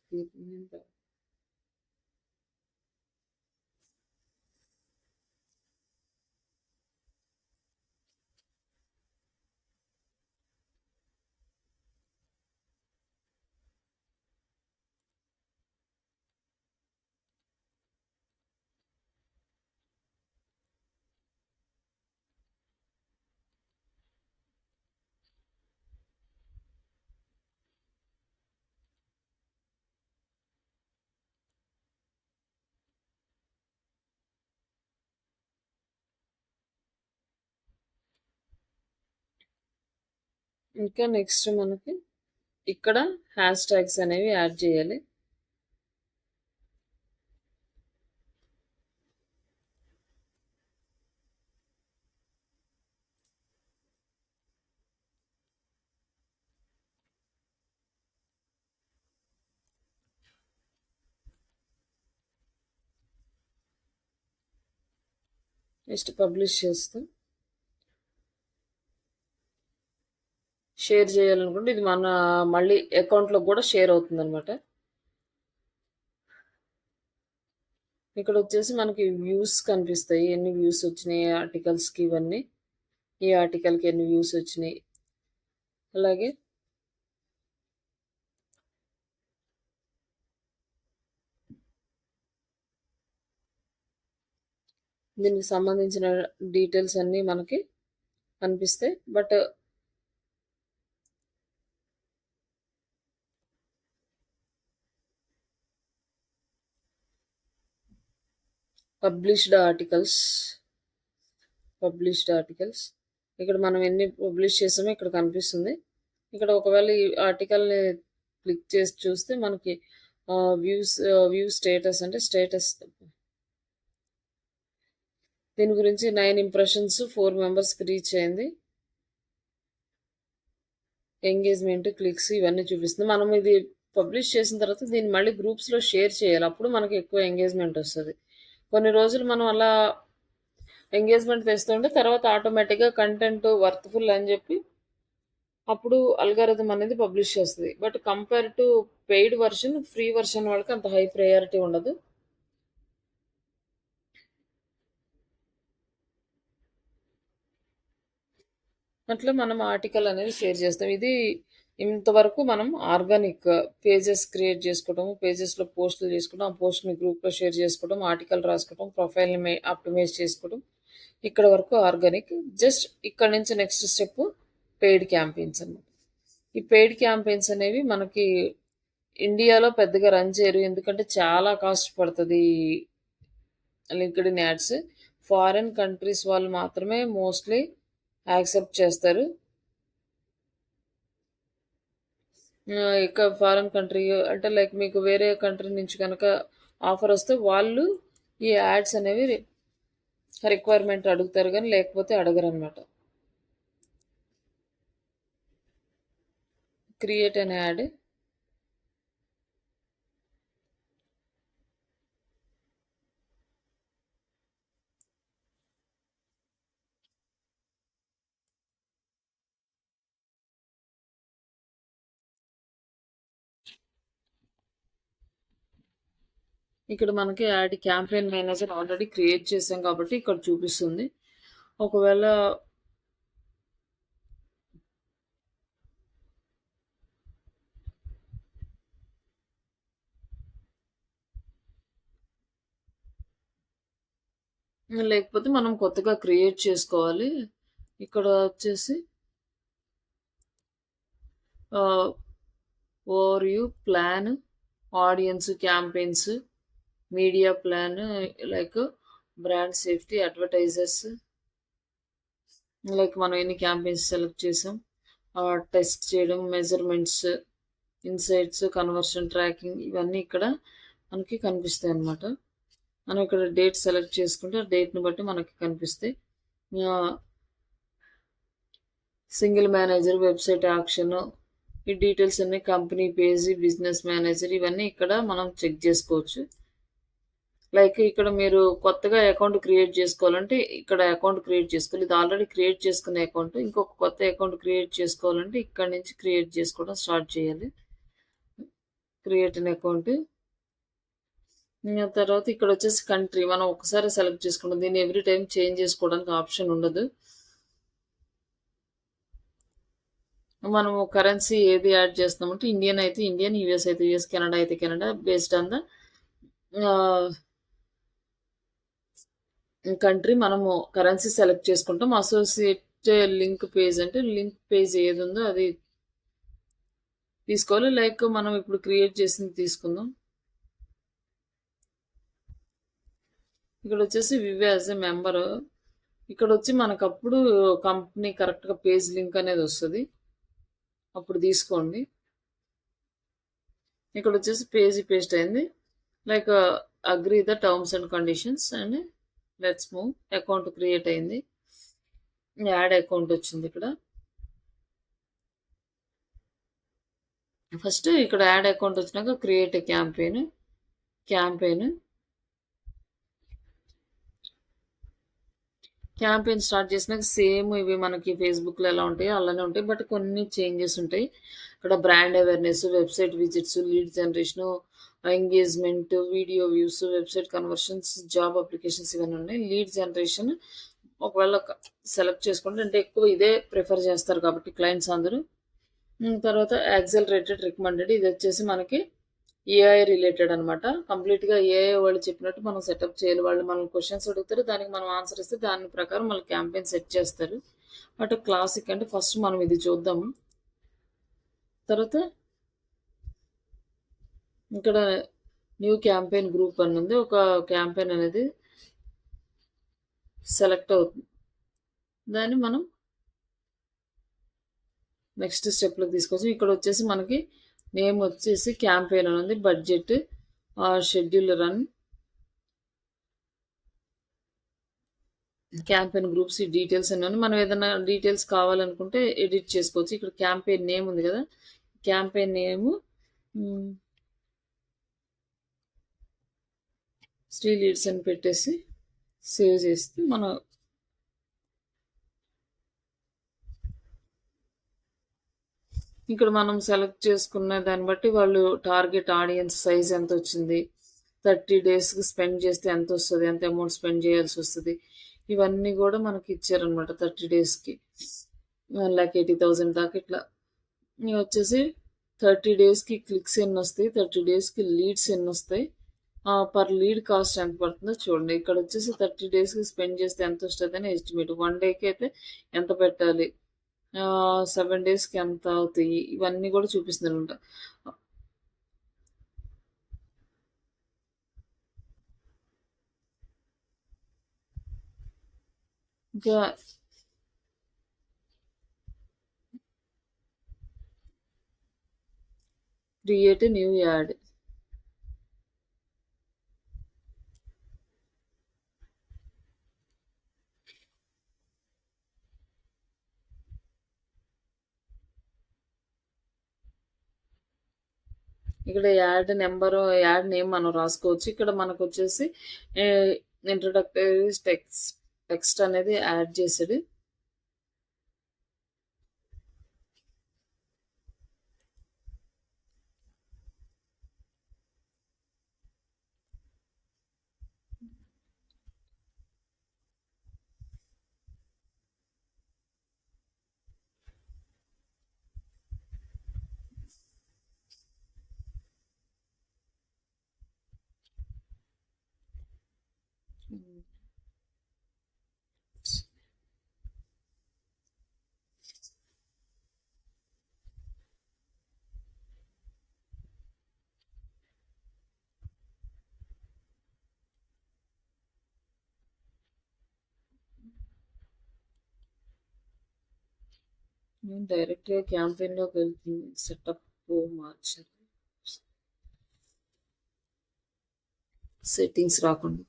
ఇంకా నెక్స్ట్ మనకి ఇక్కడ హ్యాష్ ట్యాగ్స్ అనేవి యాడ్ చేయాలి. నెక్స్ట్ పబ్లిష్ చేస్తూ షేర్ చేయాలనుకుంటే ఇది మన మళ్ళీ అకౌంట్లో కూడా షేర్ అవుతుంది అనమాట. ఇక్కడ వచ్చేసి మనకి వ్యూస్ కనిపిస్తాయి, ఎన్ని వ్యూస్ వచ్చినాయి ఆర్టికల్స్కి, ఇవన్నీ ఈ ఆర్టికల్కి ఎన్ని వ్యూస్ వచ్చినాయి. అలాగే దీనికి సంబంధించిన డీటెయిల్స్ అన్నీ మనకి కనిపిస్తాయి. బట్ పబ్లిష్డ్ ఆర్టికల్స్ ఇక్కడ మనం ఎన్ని పబ్లిష్ చేసామో ఇక్కడ కనిపిస్తుంది. ఇక్కడ ఒకవేళ ఈ ఆర్టికల్ని క్లిక్ చేసి చూస్తే మనకి వ్యూ స్టేటస్ అంటే స్టేటస్, దీని గురించి 9 ఇంప్రెషన్స్ 4 మెంబర్స్కి రీచ్ అయింది, ఎంగేజ్మెంట్, క్లిక్స్ ఇవన్నీ చూపిస్తుంది. మనం ఇది పబ్లిష్ చేసిన తర్వాత దీన్ని మళ్ళీ గ్రూప్స్లో షేర్ చేయాలి, అప్పుడు మనకి ఎక్కువ ఎంగేజ్మెంట్ వస్తుంది. కొన్ని రోజులు మనం అలా ఎంగేజ్మెంట్ తెస్తుంటే తర్వాత ఆటోమేటిక్గా కంటెంట్ వర్త్ఫుల్ అని చెప్పి అప్పుడు అల్గారిథం అనేది పబ్లిష్ చేస్తది. But compare to paid version, free version వాళ్ళకి అంత హై ప్రయారిటీ ఉండదు. అట్లా మనం ఆర్టికల్ అనేది షేర్ చేస్తాం. ఇది ఇంతవరకు మనం ఆర్గానిక్ పేజెస్ క్రియేట్ చేసుకోవడం, పేజెస్‌లో పోస్టులు చేసుకోవడం, ఆ పోస్ట్‌ని గ్రూప్‌లో షేర్ చేసుకోవడం, ఆర్టికల్ రాసుకోవడం, ప్రొఫైల్‌ని ఆప్టిమైజ్ చేసుకోవడం. ఇక్కడ వరకు ఆర్గానిక్. జస్ట్ ఇక్కడ నుంచి నెక్స్ట్ స్టెప్ పెయిడ్ క్యాంపెయిన్స్ అన్నమాట. ఈ పెయిడ్ క్యాంపెయిన్స్ అనేవి మనకి ఇండియాలో పెద్దగా రన్ చేయరు. ఎందుకంటే చాలా కాస్ట్ పడతది లింక్డ్ఇన్ యాడ్స్. ఫారిన్ కంట్రీస్ వాళ్ళు మాత్రమే మోస్ట్‌లీ యాక్సెప్ట్ చేస్తారు. ఇక ఫారిన్ కంట్రీ అంటే లైక్ మీకు వేరే కంట్రీ నుంచి కనుక ఆఫర్ వస్తే వాళ్ళు ఈ యాడ్స్ అనేవి రిక్వైర్మెంట్ అడుగుతారు గానీ లేకపోతే అడగరనమాట. Create an add. ఇక్కడ మనకి ad campaign manager already create చేసాం కాబట్టి ఇక్కడ చూపిస్తుంది. ఒకవేళ లేకపోతే మనం కొత్తగా క్రియేట్ చేసుకోవాలి. ఇక్కడ వచ్చేసి over view, plan, audience, campaigns, media plan, like brand safety, advertisers, like మనం ఎన్ని క్యాంపెయిన్స్ సెలెక్ట్ చేసాం, టెస్ట్ చేయడం, మెజర్మెంట్స్, ఇన్సైట్స్, కన్వర్షన్ ట్రాకింగ్ ఇవన్నీ ఇక్కడ మనకి కనిపిస్తాయి అన్నమాట. మనం ఇక్కడ డేట్ సెలెక్ట్ చేసుకుంటే ఆ డేట్ని బట్టి మనకి కనిపిస్తాయి. సింగిల్ మేనేజర్, వెబ్సైట్ యాక్షన్, ఈ డీటెయిల్స్ అన్ని కంపెనీ పేజ్, బిజినెస్ మేనేజర్ ఇవన్నీ ఇక్కడ మనం చెక్ చేసుకోవచ్చు. లైక్ ఇక్కడ మీరు కొత్తగా అకౌంట్ క్రియేట్ చేసుకోవాలంటే ఇక్కడ అకౌంట్ క్రియేట్ చేసుకోవాలి. ఇది ఆల్రెడీ క్రియేట్ చేసుకునే అకౌంట్. ఇంకొక కొత్త అకౌంట్ క్రియేట్ చేసుకోవాలంటే ఇక్కడ నుంచి క్రియేట్ చేసుకోవడం స్టార్ట్ చేయాలి. Create an account. తర్వాత ఇక్కడ వచ్చేసి కంట్రీ మనం ఒకసారి సెలెక్ట్ చేసుకుంటాం. దీన్ని ఎవ్రీ టైం చేంజ్ చేసుకోవడానికి ఆప్షన్ ఉండదు. మనము కరెన్సీ ఏది యాడ్ చేస్తున్నామంటే ఇండియన్ అయితే ఇండియన్, యూఎస్ అయితే యూఎస్, కెనడా అయితే Canada, based on the country మనము కరెన్సీ సెలెక్ట్ చేసుకుంటాం. అసోసియేట్ లింక్ పేజ్ అంటే లింక్ పేజ్ ఏది ఉందో అది తీసుకోవాలి. లైక్ మనం ఇప్పుడు క్రియేట్ చేసింది తీసుకుందాం. ఇక్కడ వచ్చేసి వివ్ యాజ్ ఎ మెంబర్. ఇక్కడ వచ్చి మనకు అప్పుడు కంపెనీ కరెక్ట్గా పేజ్ లింక్ అనేది వస్తుంది. అప్పుడు తీసుకోండి. ఇక్కడ వచ్చేసి పేజీ పేస్ట్ అయింది. Like agree the terms and conditions and let's move. Account create అయింది. యాడ్ అకౌంట్ వచ్చింది. ఇక్కడ ఫస్ట్ ఇక్కడ యాడ్ అకౌంట్ వచ్చినాక క్రియేట్ క్యాంపెయిన్ స్టార్ట్ చేసినాక సేమ్ ఇవి మనకి ఫేస్బుక్లో ఎలా ఉంటాయో అలానే ఉంటాయి. బట్ కొన్ని చేంజెస్ ఉంటాయి. ఇక్కడ brand awareness, website visits, lead generation, engagement, video views, website conversions, job applications ఇవన్నీ ఉన్నాయి. లీడ్ జనరేషన్ ఒకవేళ సెలెక్ట్ చేసుకుంటే అంటే ఎక్కువ ఇదే ప్రిఫర్ చేస్తారు కాబట్టి క్లయింట్స్ అందరూ. తర్వాత యాక్సెలరేటెడ్ రికమెండెడ్. ఇది వచ్చేసి మనకి ఏఐ రిలేటెడ్ అనమాట. కంప్లీట్గా ఏఐ వాళ్ళు చెప్పినట్టు మనం సెటప్ చేయాలి. వాళ్ళు మనం క్వశ్చన్స్ అడుగుతారు, దానికి మనం ఆన్సర్ ఇస్తే దాని ప్రకారం మళ్ళీ క్యాంపెయిన్ సెట్ చేస్తారు. బట్ క్లాసిక్ అంటే ఫస్ట్ మనం ఇది చూద్దాము. తర్వాత ఇక్కడ న్యూ క్యాంపెయిన్ గ్రూప్ అని ఉంది. ఒక క్యాంపెయిన్ అనేది సెలెక్ట్ అవుతుంది. దాన్ని మనం నెక్స్ట్ స్టెప్లోకి తీసుకోవచ్చు. ఇక్కడ వచ్చేసి మనకి నేమ్ వచ్చేసి క్యాంపెయిన్ అని ఉంది. Budget, schedule run, campaign groups, ఈ డీటెయిల్స్ అన్నీ మనం ఏదైనా డీటెయిల్స్ కావాలనుకుంటే ఎడిట్ చేసుకోవచ్చు. ఇక్కడ క్యాంపెయిన్ నేమ్ ఉంది కదా, క్యాంపెయిన్ నేమ్ శ్రీ లీడ్స్ అని పెట్టేసి సేవ్ చేస్తే మనం ఇక్కడ మనం సెలెక్ట్ చేసుకున్న దాన్ని బట్టి వాళ్ళు టార్గెట్ ఆడియన్స్ సైజ్ ఎంతొచ్చింది, 30 డేస్‌కి స్పెండ్ చేస్తే ఎంతొస్తది, ఎంత అమౌంట్ స్పెండ్ చేయాల్సొస్తది. ఇవన్నీ గూడా మనకిచ్చారనమాట 30 డేస్‌కి. 1,80,000 దాకా ఇట్లా. ఇవొచ్చేసి 30 డేస్‌కి క్లిక్స్ ఎన్నొస్తాయి, 30 డేస్‌కి లీడ్స్ ఎన్నొస్తాయి, పర్ లీడ్ కాస్ట్ ఎంత పడుతుందో చూడండి. ఇక్కడొచ్చేసి 30 డేస్‌కి స్పెండ్ చేస్తే ఎంతొస్తదని ఎస్టిమేట్. 1 డేకి అయితే ఎంత పెట్టాలి, 7 డేస్‌కి ఎంత అవుతాయి, ఇవన్నీ గూడా చూపిస్తుందనమాట. ఇంకా క్రియేట్ న్యూ యాడ్. ఇక్కడ యాడ్ నంబరు, యాడ్ నేమ్ మనం రాసుకోవచ్చు. ఇక్కడ మనకొచ్చేసి ఇంట్రడక్టరీ టెక్స్ట్ అనేది యాడ్ చేసాడు. నేను డైరెక్ట్‌గా క్యాంపెయిన్‌లోకి వెళ్తుంది. సెటప్ మార్చాలి. సెట్టింగ్స్ రాకుండా.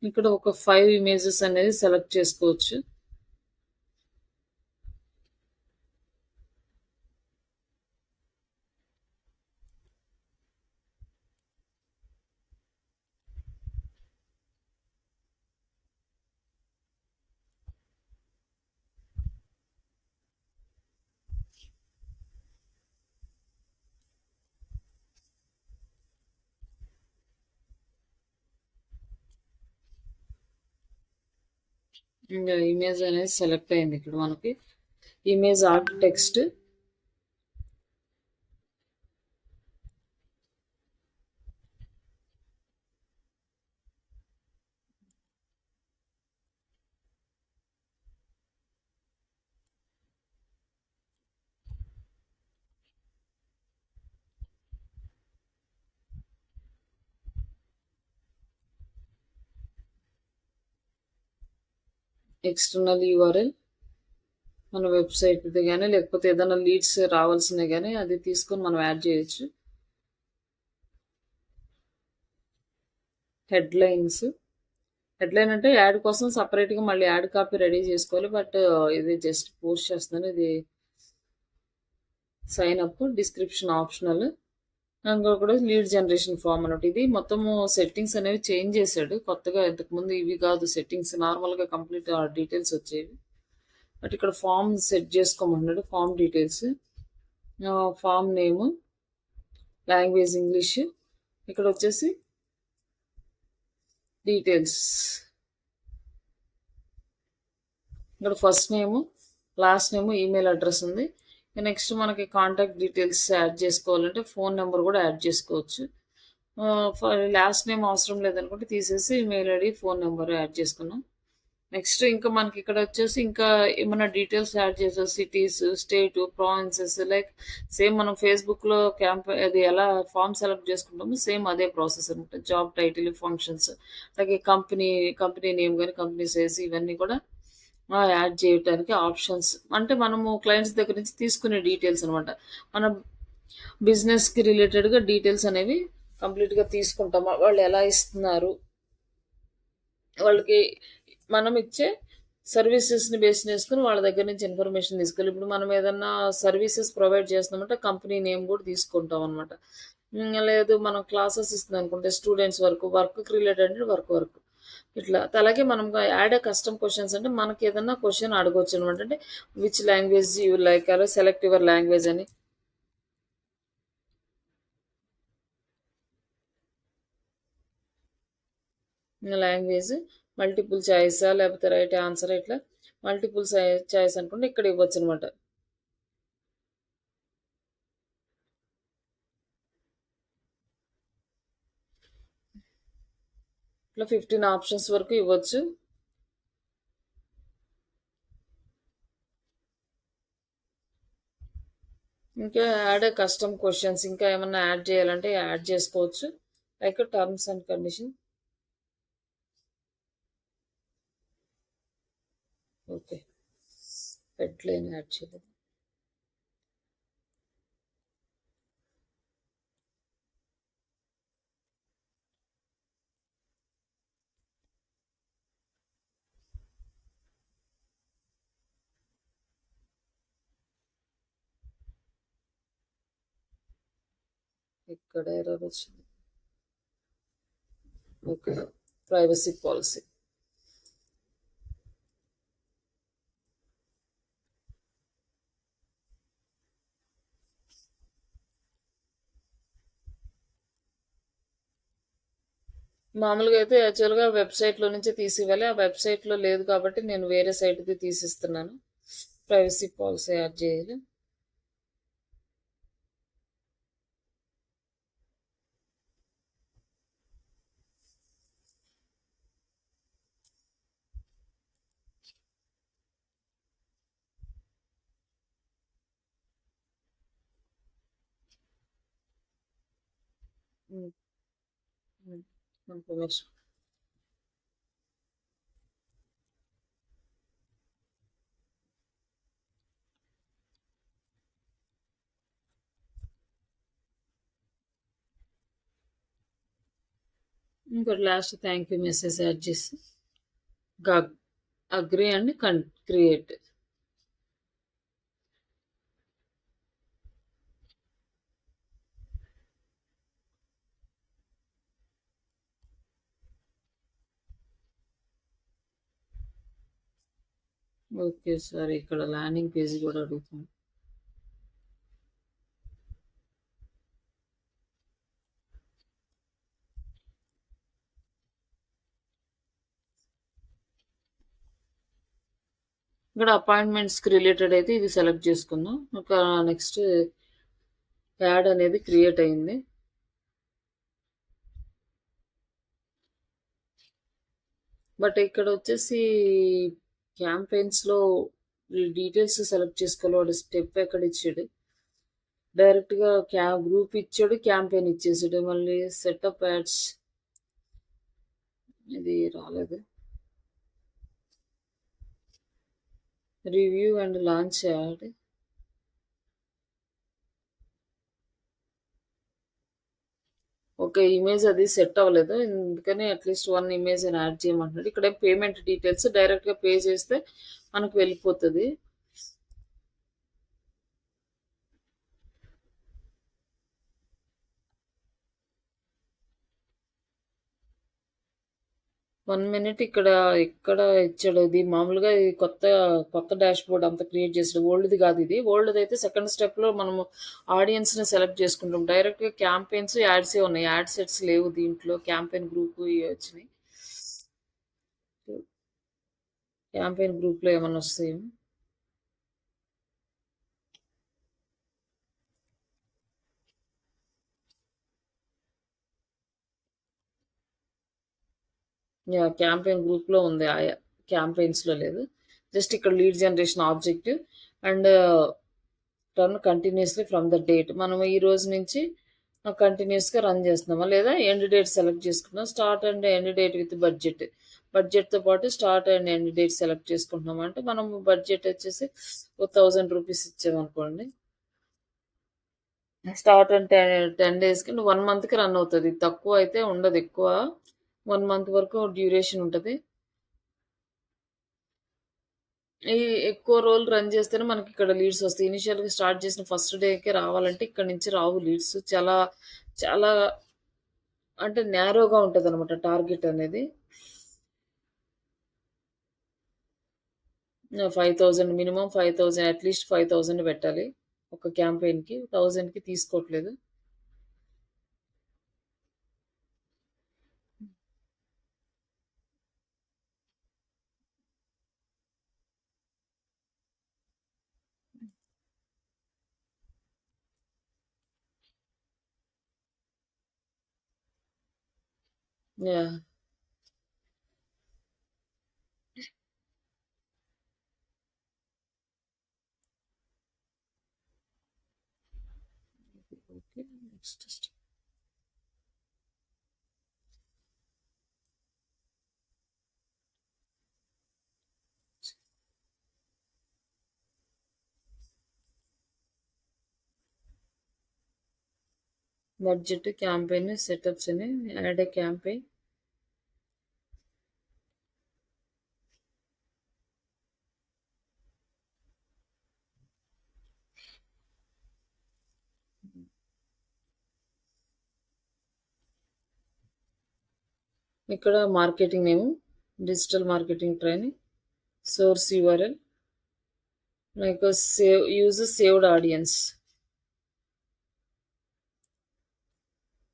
ఇక్కడ ఒక 5 ఇమేజెస్ అనేది సెలెక్ట్ చేసుకోవచ్చు. ఇంగ ఇమేజ్ అనేది సెలెక్ట్ అయింది ఇక్కడ మనకి. Image art text. External URL మన వెబ్‌సైట్‌ది గాని, లేకపోతే ఏదైనా లీడ్స్ రావాల్సినయి గాని అది తీసుకొని మనం యాడ్ చేయొచ్చు. హెడ్‌లైన్స్. హెడ్‌లైన్ అంటే యాడ్ కోసం సెపరేట్‌గా మళ్ళీ యాడ్ కాపీ రెడీ చేసుకోవాలి. బట్ ఇది జస్ట్ పోస్ట్ చేస్తున్నాను. ఇది సైన్ అప్, డిస్క్రిప్షన్ ఆప్షనల్. ఇంకొకటి లీడ్ జనరేషన్ ఫార్మ్ అన్నమాట. ఇది మొత్తము సెట్టింగ్స్ అనేవి చేంజ్ చేశాడు. కొత్తగా ఇంతకుముందు ఇవి కాదు సెట్టింగ్స్, నార్మల్‌గా కంప్లీట్ డీటెయిల్స్ వచ్చేవి. బట్ ఇక్కడ ఫామ్ సెట్ చేసుకోమన్నాడు. Form details, form name, language English. ఇక్కడ వచ్చేసి డీటెయిల్స్. ఇక్కడ first name, last name, email address ఉంది. నెక్స్ట్ మనకి కాంటాక్ట్ డీటెయిల్స్ యాడ్ చేసుకోవాలంటే ఫోన్ నెంబర్ కూడా యాడ్ చేసుకోవచ్చు. లాస్ట్ నేమ్ అవసరం లేదనుకుంటే తీసేసి email ID, phone number add చేసుకున్నాం. నెక్స్ట్ ఇంకా మనకి ఇక్కడ వచ్చేసి ఇంకా ఏమైనా డీటెయిల్స్ యాడ్ చేసాం. Cities, state, provinces, like same మనం ఫేస్బుక్లో అది ఎలా ఫామ్ సెలెక్ట్ చేసుకుంటామో సేమ్ అదే ప్రాసెస్ అనమాట. జాబ్ టైటిల్, ఫంక్షన్స్, అలాగే కంపెనీ నేమ్ కానీ, కంపెనీ సైజ్, ఇవన్నీ కూడా యాడ్ చేయటానికి ఆప్షన్స్. అంటే మనము క్లయింట్స్ దగ్గర నుంచి తీసుకునే డీటెయిల్స్ అనమాట. మన బిజినెస్కి రిలేటెడ్గా డీటెయిల్స్ అనేవి కంప్లీట్‌గా తీసుకుంటాం. వాళ్ళు ఎలా ఇస్తున్నారు? వాళ్ళకి మనం ఇచ్చే సర్వీసెస్‌ని బేస్ చేసుకొని వాళ్ళ దగ్గర నుంచి ఇన్ఫర్మేషన్ తీసుకోవాలి. ఇప్పుడు మనం ఏదన్నా సర్వీసెస్ ప్రొవైడ్ చేస్తున్నామంటే కంపెనీ నేమ్ కూడా తీసుకుంటామనమాట. లేదు మనం క్లాసెస్ ఇస్తున్నామనుకుంటే స్టూడెంట్స్ వర్క్‌కి రిలేటెడ్ అంటే వర్క్. ఇట్లా. అలాగే మనం యాడ్ ఎ కస్టమ్ క్వెషన్స్ అంటే మనకేదన్నా క్వెషన్ అడగొచ్చనమాట. అంటే విచ్ లాంగ్వేజ్ యూ లైక్ అలా సెలెక్ట్ యువర్ లాంగ్వేజ్ అని. లాంగ్వేజ్ మల్టిపుల్ చాయిసా లేకపోతే రైట్ ఆన్సర్ ఇట్లా మల్టిపుల్ చాయిస్ అనుకుంటే ఇక్కడ ఇవ్వచ్చనమాట. ఇట్లా 15 ఆప్షన్స్ వరకు ఇవ్వచ్చు. ఇంకా యాడ్ కస్టమ్ క్వశ్చన్స్ ఇంకా ఏమన్నా యాడ్ చేయాలంటే యాడ్ చేసుకోవచ్చు. Like terms and condition. Okay. Headline add చేయలేదు. ఇక్కడ ఎర్రర్ వచ్చింది. ఓకే. Privacy policy. మామూలుగా అయితే యాక్చువల్గా వెబ్సైట్లో నుంచి తీసి ఇవ్వాలి. ఆ వెబ్సైట్లో లేదు కాబట్టి నేను వేరే సైట్ది తీసిస్తున్నాను. ప్రైవసీ పాలసీ యాడ్ చేయాలి. ఇన్ఫర్మేషన్. ఇంకోటి last thank you message add చేసి agree and create. Okay sir. ఇక్కడ ల్యాండింగ్ పేజ్ కూడా అడుగుతాను. ఇక్కడ అపాయింట్మెంట్స్కి రిలేటెడ్ అయితే ఇది సెలెక్ట్ చేసుకుందాం. ఒక నెక్స్ట్ యాడ్ అనేది క్రియేట్ అయింది. బట్ ఇక్కడ వచ్చేసి క్యాంపెయిన్స్లో డీటెయిల్స్ సెలెక్ట్ చేసుకోవాలి. వాడు స్టెప్ ఎక్కడ ఇచ్చాడు. డైరెక్ట్గా గ్రూప్ ఇచ్చాడు, క్యాంపెయిన్ ఇచ్చేసాడు. మళ్ళీ సెటప్ యాడ్స్ ఇది రాలేదు. Review and launch add. ఒక ఇమేజ్ అది సెట్ అవ్వలేదు, ఎందుకని అట్లీస్ట్ 1 ఇమేజ్ అని యాడ్ చేయమంటున్నాడు. ఇక్కడ పేమెంట్ డీటెయిల్స్ డైరెక్ట్గా పే చేస్తే మనకు వెళ్ళిపోతుంది. 1 మినిట్. ఇక్కడ ఎక్కడ ఇచ్చాడు ఇది మామూలుగా ఇది కొత్త డాష్ బోర్డ్ అంతా క్రియేట్ చేసాడు. ఓల్డ్ది కాదు ఇది. ఓల్డ్ది అయితే సెకండ్ స్టెప్లో మనము ఆడియన్స్ని సెలెక్ట్ చేసుకుంటాం. డైరెక్ట్గా క్యాంపెయిన్స్ యాడ్సే ఉన్నాయి. యాడ్ సెట్స్ లేవు దీంట్లో. క్యాంపెయిన్ గ్రూప్ వచ్చినాయి. క్యాంపెయిన్ గ్రూప్లో ఏమన్నా వస్తాయేమో. క్యాంపెయిన్ గ్రూప్లో ఉంది. క్యాంపెయిన్స్లో లేదు. జస్ట్ ఇక్కడ lead generation objective and run continuously from the date. మనం ఈ రోజు నుంచి కంటిన్యూస్గా రన్ చేస్తున్నామా లేదా ఎండ్ డేట్ సెలెక్ట్ చేసుకుంటున్నాం. Start and end date with బడ్జెట్తో పాటు start and end date select చేసుకుంటున్నాం. అంటే మనం బడ్జెట్ వచ్చేసి 1000 రూపీస్ ఇచ్చామనుకోండి. స్టార్ట్ అంటే 10 డేస్‌కి 1 మంత్‌కి రన్ అవుతది. తక్కువ అయితే ఉండదు ఎక్కువ. 1 మంత్ వరకు డ్యూరేషన్ ఉంటది. ఈ ఎక్కువ రోజులు రన్ చేస్తేనే మనకిక్కడ లీడ్స్ వస్తాయి. ఇనీషియల్‌గా స్టార్ట్ చేసిన ఫస్ట్ డేకే రావాలంటే ఇక్కడి నుంచి రావు లీడ్స్. చాలా, చాలా అంటే నేరోగా ఉంటదనమాట టార్గెట్ అనేది. 5000 మినిమమ్ 5000 అట్‌లీస్ట్ 5000 పెట్టాలి. ఒక క్యాంపెయిన్‌కి. 1000కి తీసుకోవట్లేదు. Yeah! Okay. Next budget, campaign, setups అని యాడ్ ఎ క్యాంపెయిన్. ఇక్కడ marketing name, digital marketing training, source URL, మీకు సేవ్డ్ ఆడియన్స్.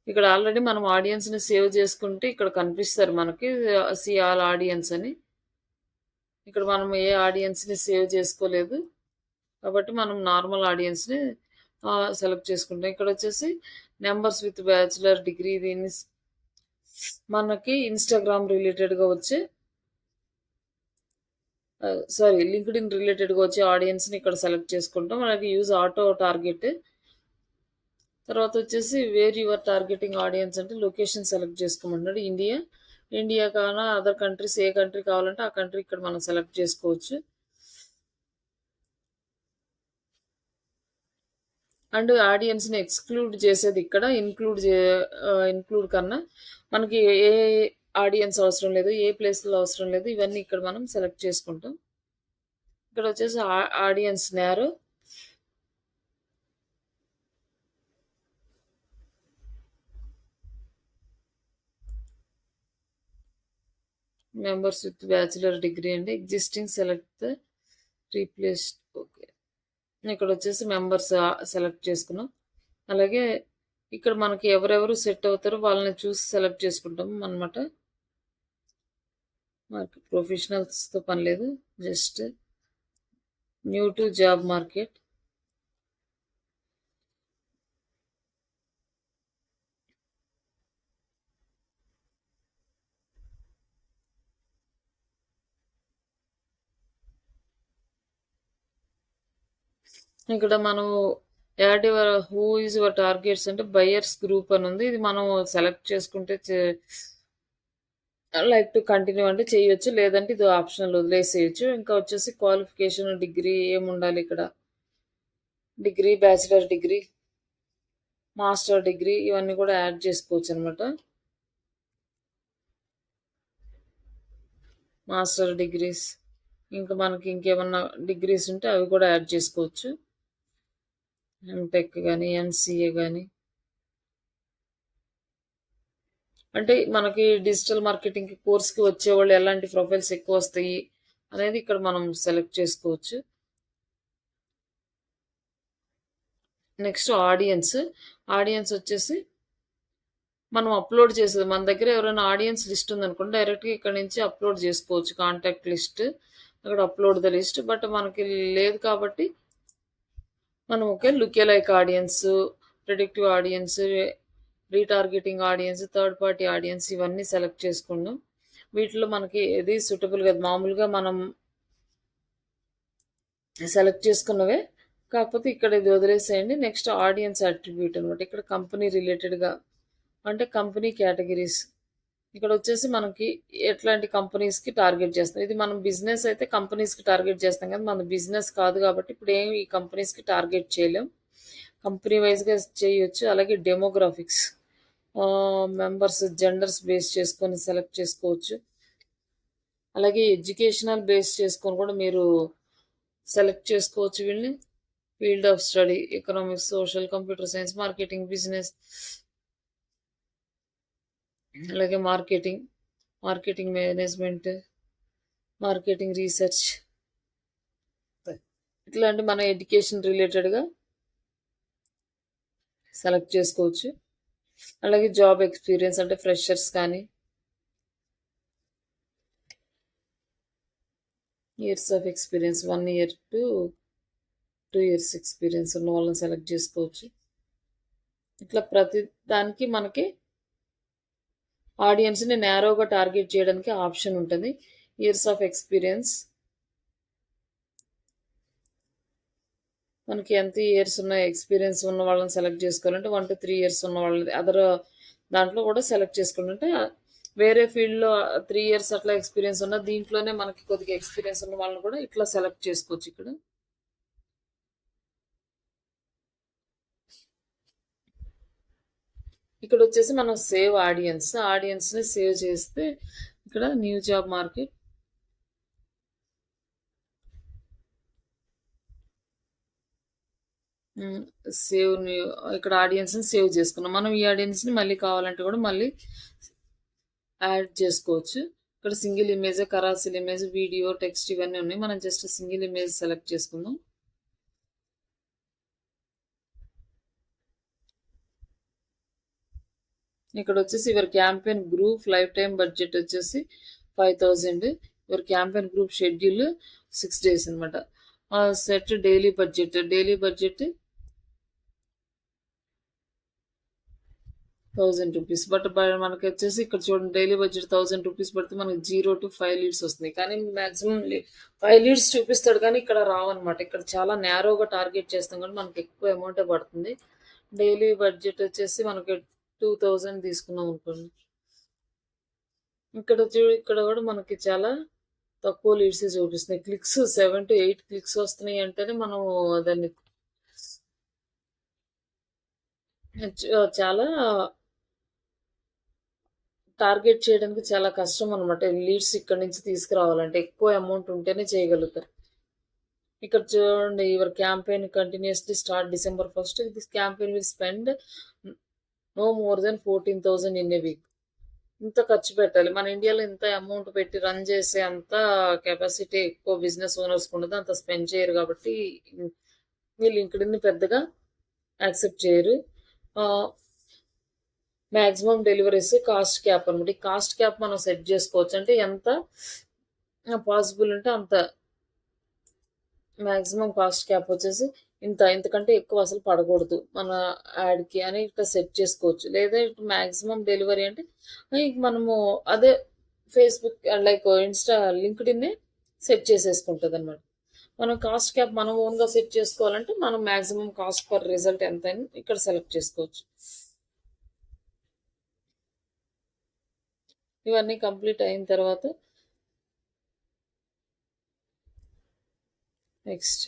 ఇక్కడ ఆల్రెడీ మనం ఆడియన్స్‌ని సేవ్ చేసుకుంటే ఇక్కడ కనిపిస్తారు మనకి సీ ఆల్ ఆడియన్స్ అని. ఇక్కడ మనం ఏ ఆడియన్స్‌ని సేవ్ చేసుకోలేదు. కాబట్టి మనం నార్మల్ ఆడియన్స్‌ని సెలెక్ట్ చేసుకుంటాం. ఇక్కడొచ్చేసి నంబర్స్ విత్ బ్యాచిలర్ డిగ్రీ దీన్ని మనకి ఇన్‌స్టాగ్రామ్ రిలేటెడ్‌గా వచ్చే లింక్డ్ఇన్ రిలేటెడ్‌గా వచ్చే ఆడియన్స్‌ని ఇక్కడ సెలెక్ట్ చేసుకుంటాం. అలాగే యూజ్ ఆటో టార్గెట్. తర్వాత వచ్చేసి వేర్ యువర్ టార్గెటింగ్ ఆడియన్స్ అంటే లొకేషన్ సెలెక్ట్ చేసుకోమన్నాడు. ఇండియా. ఇండియా కానా అదర్ కంట్రీస్ ఏ కంట్రీ కావాలంటే ఆ కంట్రీ ఇక్కడ మనం సెలెక్ట్ చేసుకోవచ్చు. అండ్ ఆడియన్స్‌ని ఎక్స్‌క్లూడ్ చేసేది ఇక్కడ ఇన్క్లూడ్ కన్నా మనకి ఏ ఆడియన్స్ అవసరం లేదు. ఏ ప్లేస్‌లో అవసరం లేదు. ఇవన్నీ ఇక్కడ మనం సెలెక్ట్ చేసుకుంటాం. ఇక్కడ వచ్చేసి audience narrow. Members with bachelor degree అండి. Existing select replaced. ఓకే. ఇక్కడ వచ్చేసి మెంబర్స్ సెలెక్ట్ చేసుకున్నాం. అలాగే ఇక్కడ మనకి ఎవరెవరు సెట్ అవుతారో వాళ్ళని చూసి సెలెక్ట్ చేసుకుంటాం అనమాట. మనకి ప్రొఫెషనల్స్‌తో పని లేదు. Just new to job market. ఇక్కడ మనం add your who is your targets అంటే బయర్స్ గ్రూప్ అని ఉంది. ఇది మనం సెలెక్ట్ చేసుకుంటే లైక్ టు కంటిన్యూ అంటే చేయొచ్చు. లేదంటే ఇది ఆప్షనల్ వదిలేసేయచ్చు. ఇంకా వచ్చేసి క్వాలిఫికేషన్ డిగ్రీ ఏముండాలి ఇక్కడ. Degree, bachelor degree, master degree ఇవన్నీ కూడా యాడ్ చేసుకోవచ్చు అనమాట. మాస్టర్ డిగ్రీస్ ఇంకా మనకి ఇంకేమన్నా డిగ్రీస్ ఉంటే అవి కూడా యాడ్ చేసుకోవచ్చు. ఎంటెక్ కానీ, ఎంసీఏ కానీ. అంటే మనకి డిజిటల్ మార్కెటింగ్ కోర్స్‌కి వచ్చేవాళ్ళు ఎలాంటి ప్రొఫైల్స్ ఎక్కువ వస్తాయి అనేది ఇక్కడ మనం సెలెక్ట్ చేసుకోవచ్చు. Next audience. ఆడియన్స్ వచ్చేసి మనం అప్లోడ్ చేసేది మన దగ్గర ఎవరైనా ఆడియన్స్ లిస్ట్ ఉందనుకోండి డైరెక్ట్‌గా ఇక్కడ నుంచి అప్లోడ్ చేసుకోవచ్చు. కాంటాక్ట్ లిస్ట్ అక్కడ అప్లోడ్ ద లిస్ట్. బట్ మనకి లేదు కాబట్టి మనం look like audience, predictive audience, retargeting audience, third party audience ఇవన్నీ సెలెక్ట్ చేసుకున్నాం. వీటిలో మనకి ఏది సూటబుల్ కాదు. మామూలుగా మనం సెలెక్ట్ చేసుకున్నవే. కాకపోతే ఇక్కడ ఇది వదిలేసేయండి. నెక్స్ట్ ఆడియన్స్ అట్రిబ్యూట్ అనమాట. ఇక్కడ కంపెనీ రిలేటెడ్‌గా అంటే కంపెనీ కేటగిరీస్. ఇక్కడ వచ్చేసి మనకి ఎట్లాంటి కంపెనీస్‌కి టార్గెట్ చేస్తాం. ఇది మనం బిజినెస్ అయితే కంపెనీస్‌కి టార్గెట్ చేస్తాం కదా! మన బిజినెస్ కాదు కాబట్టి ఇప్పుడు ఏమి ఈ కంపెనీస్‌కి టార్గెట్ చేయలేం. కంపెనీ వైజ్‌గా చేయొచ్చు. అలాగే డెమోగ్రాఫిక్స్ మెంబర్స్, జెండర్స్ బేస్ చేసుకొని సెలెక్ట్ చేసుకోవచ్చు. అలాగే ఎడ్యుకేషనల్ బేస్ చేసుకొని కూడా మీరు సెలెక్ట్ చేసుకోవచ్చు వీళ్ళని. Field of study economics, social, computer science, marketing, business, అలాగే మార్కెటింగ్ మేనేజ్మెంట్, మార్కెటింగ్ రీసెర్చ్, ఇట్లాంటి మన ఎడ్యుకేషన్ రిలేటెడ్గా సెలెక్ట్ చేసుకోవచ్చు. అలాగే జాబ్ ఎక్స్పీరియన్స్ అంటే ఫ్రెషర్స్ కానీ years of experience 1 year to 2 years experience ఉన్న వాళ్ళని సెలెక్ట్ చేసుకోవచ్చు. ఇట్లా ప్రతి దానికి మనకి ఆడియన్స్ని నేరోగా టార్గెట్ చేయడానికి ఆప్షన్ ఉంటుంది. ఇయర్స్ ఆఫ్ ఎక్స్పీరియన్స్ మనకి ఎంత ఇయర్స్ ఉన్న ఎక్స్పీరియన్స్ ఉన్న వాళ్ళని సెలెక్ట్ చేసుకోవాలంటే 1 to 3 ఇయర్స్ ఉన్న వాళ్ళని అదర్ దాంట్లో కూడా సెలెక్ట్ చేసుకోవాలంటే వేరే ఫీల్డ్లో 3 ఇయర్స్ అట్లా ఎక్స్పీరియన్స్ ఉన్న దీంట్లోనే మనకి కొద్దిగా ఎక్స్పీరియన్స్ ఉన్న వాళ్ళని కూడా ఇట్లా సెలెక్ట్ చేసుకోవచ్చు. ఇక్కడ వచ్చేసి మనం సేవ్ ఆడియన్స్ని సేవ్ చేస్తే ఇక్కడ new job market save new ఇక్కడ ఆడియన్స్ని సేవ్ చేసుకున్నాం. మనం ఈ ఆడియన్స్ని మళ్ళీ కావాలంటే కూడా మళ్ళీ యాడ్ చేసుకోవచ్చు. ఇక్కడ single image, carousel image, video, text ఇవన్నీ ఉన్నాయి. మనం జస్ట్ సింగిల్ ఇమేజ్ సెలెక్ట్ చేసుకుందాం. ఇక్కడ వచ్చేసి your campaign group life time budget వచ్చేసి 5000. Your campaign group schedule 6 days అనమాట. Set daily budget 1000 rupees. But మనకి వచ్చేసి ఇక్కడ చూడండి డైలీ బడ్జెట్ 1000 రూపీస్ పడితే మనకి 0 to 5 లీడ్స్ వస్తుంది. కానీ మాక్సిమం 5 లీడ్స్ చూపిస్తాడు కానీ ఇక్కడ రావన్నమాట. ఇక్కడ చాలా నేరోగా టార్గెట్ చేస్తాం కానీ మనకి ఎక్కువ అమౌంటే పడుతుంది. డైలీ బడ్జెట్ వచ్చేసి మనకి 2000 తీసుకున్నాం అనుకోండి. ఇక్కడ కూడా మనకి చాలా తక్కువ లీడ్స్ చూపిస్తున్నాయి. క్లిక్స్ 7 to 8 క్లిక్స్ వస్తున్నాయి అంటేనే మనం దాన్ని చాలా టార్గెట్ చేయడానికి చాలా కష్టం అనమాట. లీడ్స్ ఇక్కడ నుంచి తీసుకురావాలంటే ఎక్కువ అమౌంట్ ఉంటేనే చేయగలుగుతారు. ఇక్కడ చూడండి your campaign continuously start December 1st. This campaign will spend no more than 14,000 in a week. ఇంత ఖర్చు పెట్టాలి. మన ఇండియాలో ఇంత అమౌంట్ పెట్టి రన్ చేసే అంత కెపాసిటీ ఎక్కువ బిజినెస్ ఓనర్స్ ఉండదు, అంత స్పెండ్ చేయరు. కాబట్టి వీళ్ళు లింక్డ్ఇన్ పెద్దగా యాక్సెప్ట్ చేయరు. మ్యాక్సిమం డెలివరీస్ కాస్ట్ క్యాప్ అనమాట. ఈ కాస్ట్ క్యాప్ మనం సెట్ చేసుకోవచ్చు. అంటే ఎంత పాసిబుల్ ఉంటే అంత మ్యాక్సిమం కాస్ట్ క్యాప్ వచ్చేసి ఇంతకంటే ఎక్కువ అసలు పడకూడదు మన యాడ్కి అని ఇట్లా సెట్ చేసుకోవచ్చు. లేదా ఇటు మ్యాక్సిమం డెలివరీ అంటే మనము అదే Facebook like Insta LinkedIn set చేసేసుకుంటుంది అనమాట. మనం కాస్ట్ క్యాప్ మనం ఓన్గా సెట్ చేసుకోవాలంటే మనం మ్యాక్సిమం కాస్ట్ పర్ రిజల్ట్ ఎంత అని ఇక్కడ సెలెక్ట్ చేసుకోవచ్చు. ఇవన్నీ కంప్లీట్ అయిన తర్వాత నెక్స్ట్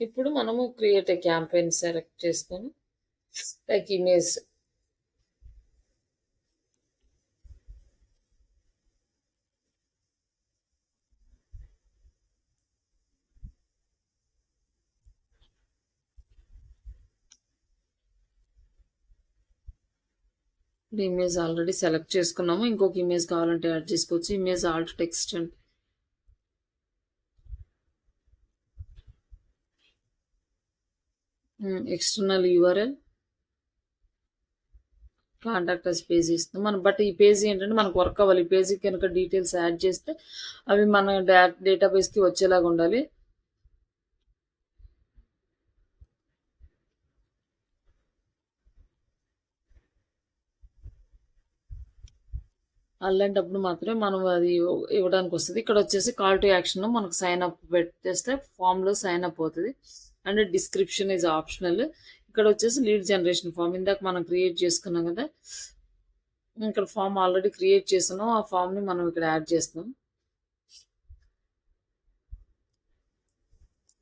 ఇప్పుడు మనము క్రియేట్ ఏ క్యాంపెయిన్ సెలెక్ట్ చేసుకొని like image image already select చేసుకున్నాము. ఇంకొక ఇమేజ్ కావాలంటే యాడ్ చేసుకోవచ్చు. ఇమేజ్ ఆల్ట్ టెక్స్ట్ అండి. External URL contact us page ఇస్తాం మనం. బట్ ఈ పేజీ ఏంటంటే మనకు వర్క్ అవ్వాలి. ఈ పేజీ కనుక డీటెయిల్స్ యాడ్ చేస్తే అవి మన డేటాబేస్కి వచ్చేలాగా ఉండాలి. అలాంటప్పుడు మాత్రమే మనం అది ఇవ్వడానికి వస్తుంది. ఇక్కడ వచ్చేసి కాల్ టు యాక్షన్ మనకు సైన్ అప్ పెట్టేస్తే ఫామ్లో సైన్ అప్ అవుతుంది. And description is optional. ఇక్కడ వచ్చేసి లీడ్ జనరేషన్ ఫామ్ ఇందాక మనం క్రియేట్ చేసుకున్నాం కదా, ఇక్కడ ఫామ్ ఆల్రెడీ క్రియేట్ చేస్తున్నాం. ఆ ఫామ్ని మనం ఇక్కడ యాడ్ చేస్తున్నాం.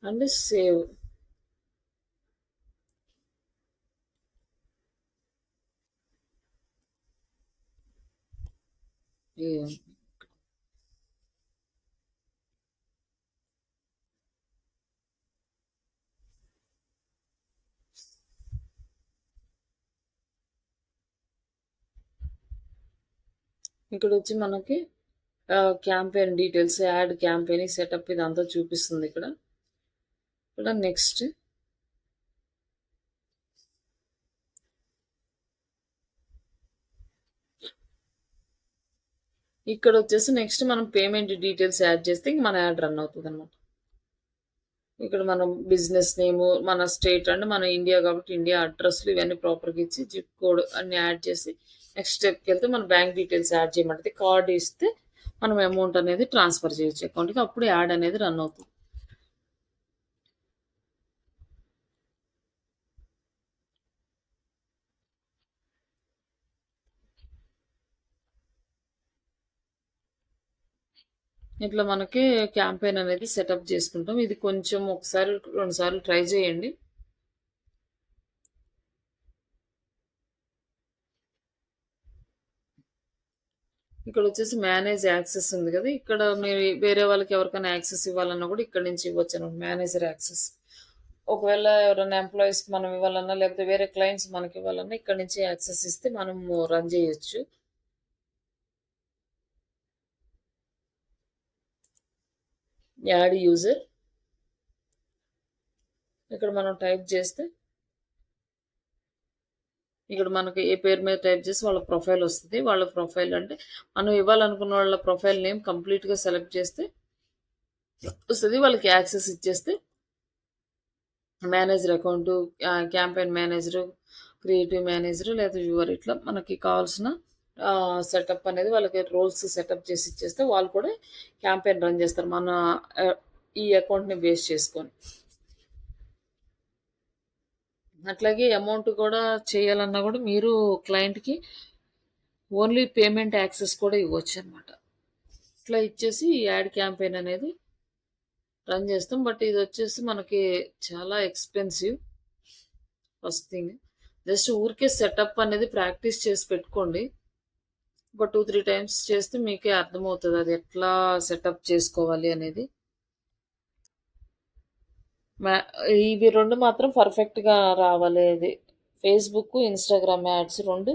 And save. ఇక్కడ వచ్చి మనకి campaign details, ad campaign setup ఇదంతా చూపిస్తుంది ఇక్కడ. ఇక్కడ నెక్స్ట్ ఇక్కడ వచ్చేసి నెక్స్ట్ మనం పేమెంట్ డీటెయిల్స్ యాడ్ చేస్తే ఇంక మన యాడ్ రన్ అవుతుంది అనమాట. ఇక్కడ మనం బిజినెస్ నేము, మన స్టేట్ అంటే మన ఇండియా కాబట్టి ఇండియా అడ్రస్లు ఇవన్నీ ప్రాపర్గా ఇచ్చి జిప్ కోడ్ అన్ని యాడ్ చేసి నెక్స్ట్ స్టెప్కి వెళ్తే మన బ్యాంక్ డీటెయిల్స్ యాడ్ చేయమంటే కార్డు ఇస్తే మనం అమౌంట్ అనేది ట్రాన్స్ఫర్ చేయొచ్చు అకౌంట్కి, అప్పుడు యాడ్ అనేది రన్ అవుతుంది. ఇట్లా మనకి క్యాంపెయిన్ అనేది సెటప్ చేసుకుంటాం. ఇది కొంచెం ఒకసారి 2 సార్లు ట్రై చేయండి. ఇక్కడ వచ్చేసి మేనేజ్ యాక్సెస్ ఉంది కదా, ఇక్కడ మీరు వేరే వాళ్ళకి ఎవరికైనా యాక్సెస్ ఇవ్వాలన్నా కూడా ఇక్కడ నుంచి ఇవ్వచ్చు అనమాట. మేనేజర్ యాక్సెస్ ఒకవేళ ఎవరైనా ఎంప్లాయీస్కి మనం ఇవ్వాలన్నా లేకపోతే వేరే క్లయింట్స్ మనకి ఇవ్వాలన్నా ఇక్కడ నుంచి యాక్సెస్ ఇస్తే మనం రన్ చేయొచ్చు. యాడ్ యూజర్ ఇక్కడ మనం టైప్ చేస్తే ఇక్కడ మనకి ఏ పేరు మీద టైప్ చేసి వాళ్ళ ప్రొఫైల్ వస్తుంది. వాళ్ళ ప్రొఫైల్ అంటే మనం ఇవ్వాలనుకున్న వాళ్ళ ప్రొఫైల్ నేమ్ కంప్లీట్గా సెలెక్ట్ చేస్తే వస్తుంది. వాళ్ళకి యాక్సెస్ ఇచ్చేస్తే manager account, campaign manager, creative manager లేదా వ్యూవర్ ఇట్లా మనకి కావాల్సిన సెటప్ అనేది వాళ్ళకి రోల్స్ సెటప్ చేసి ఇచ్చేస్తే వాళ్ళు కూడా క్యాంపెయిన్ రన్ చేస్తారు మన ఈ అకౌంట్ని బేస్ చేసుకొని. అట్లాగే అమౌంట్ కూడా చేయాలన్నా కూడా మీరు క్లయింట్కి ఓన్లీ పేమెంట్ యాక్సెస్ కూడా ఇవ్వచ్చు అనమాట. ఇట్లా ఇచ్చేసి యాడ్ క్యాంపెయిన్ అనేది రన్ చేస్తాం. బట్ ఇది వచ్చేసి మనకి చాలా ఎక్స్పెన్సివ్. ఫస్ట్ థింగ్ జస్ట్ ఊరికే సెటప్ అనేది ప్రాక్టీస్ చేసి పెట్టుకోండి. ఒక 2-3 టైమ్స్ చేస్తే మీకే అర్థమవుతుంది అది ఎట్లా సెటప్ చేసుకోవాలి అనేది. ఇవి 2 మాత్రం పర్ఫెక్ట్గా రావాలి. అది ఫేస్బుక్, ఇన్స్టాగ్రామ్ యాడ్స్ 2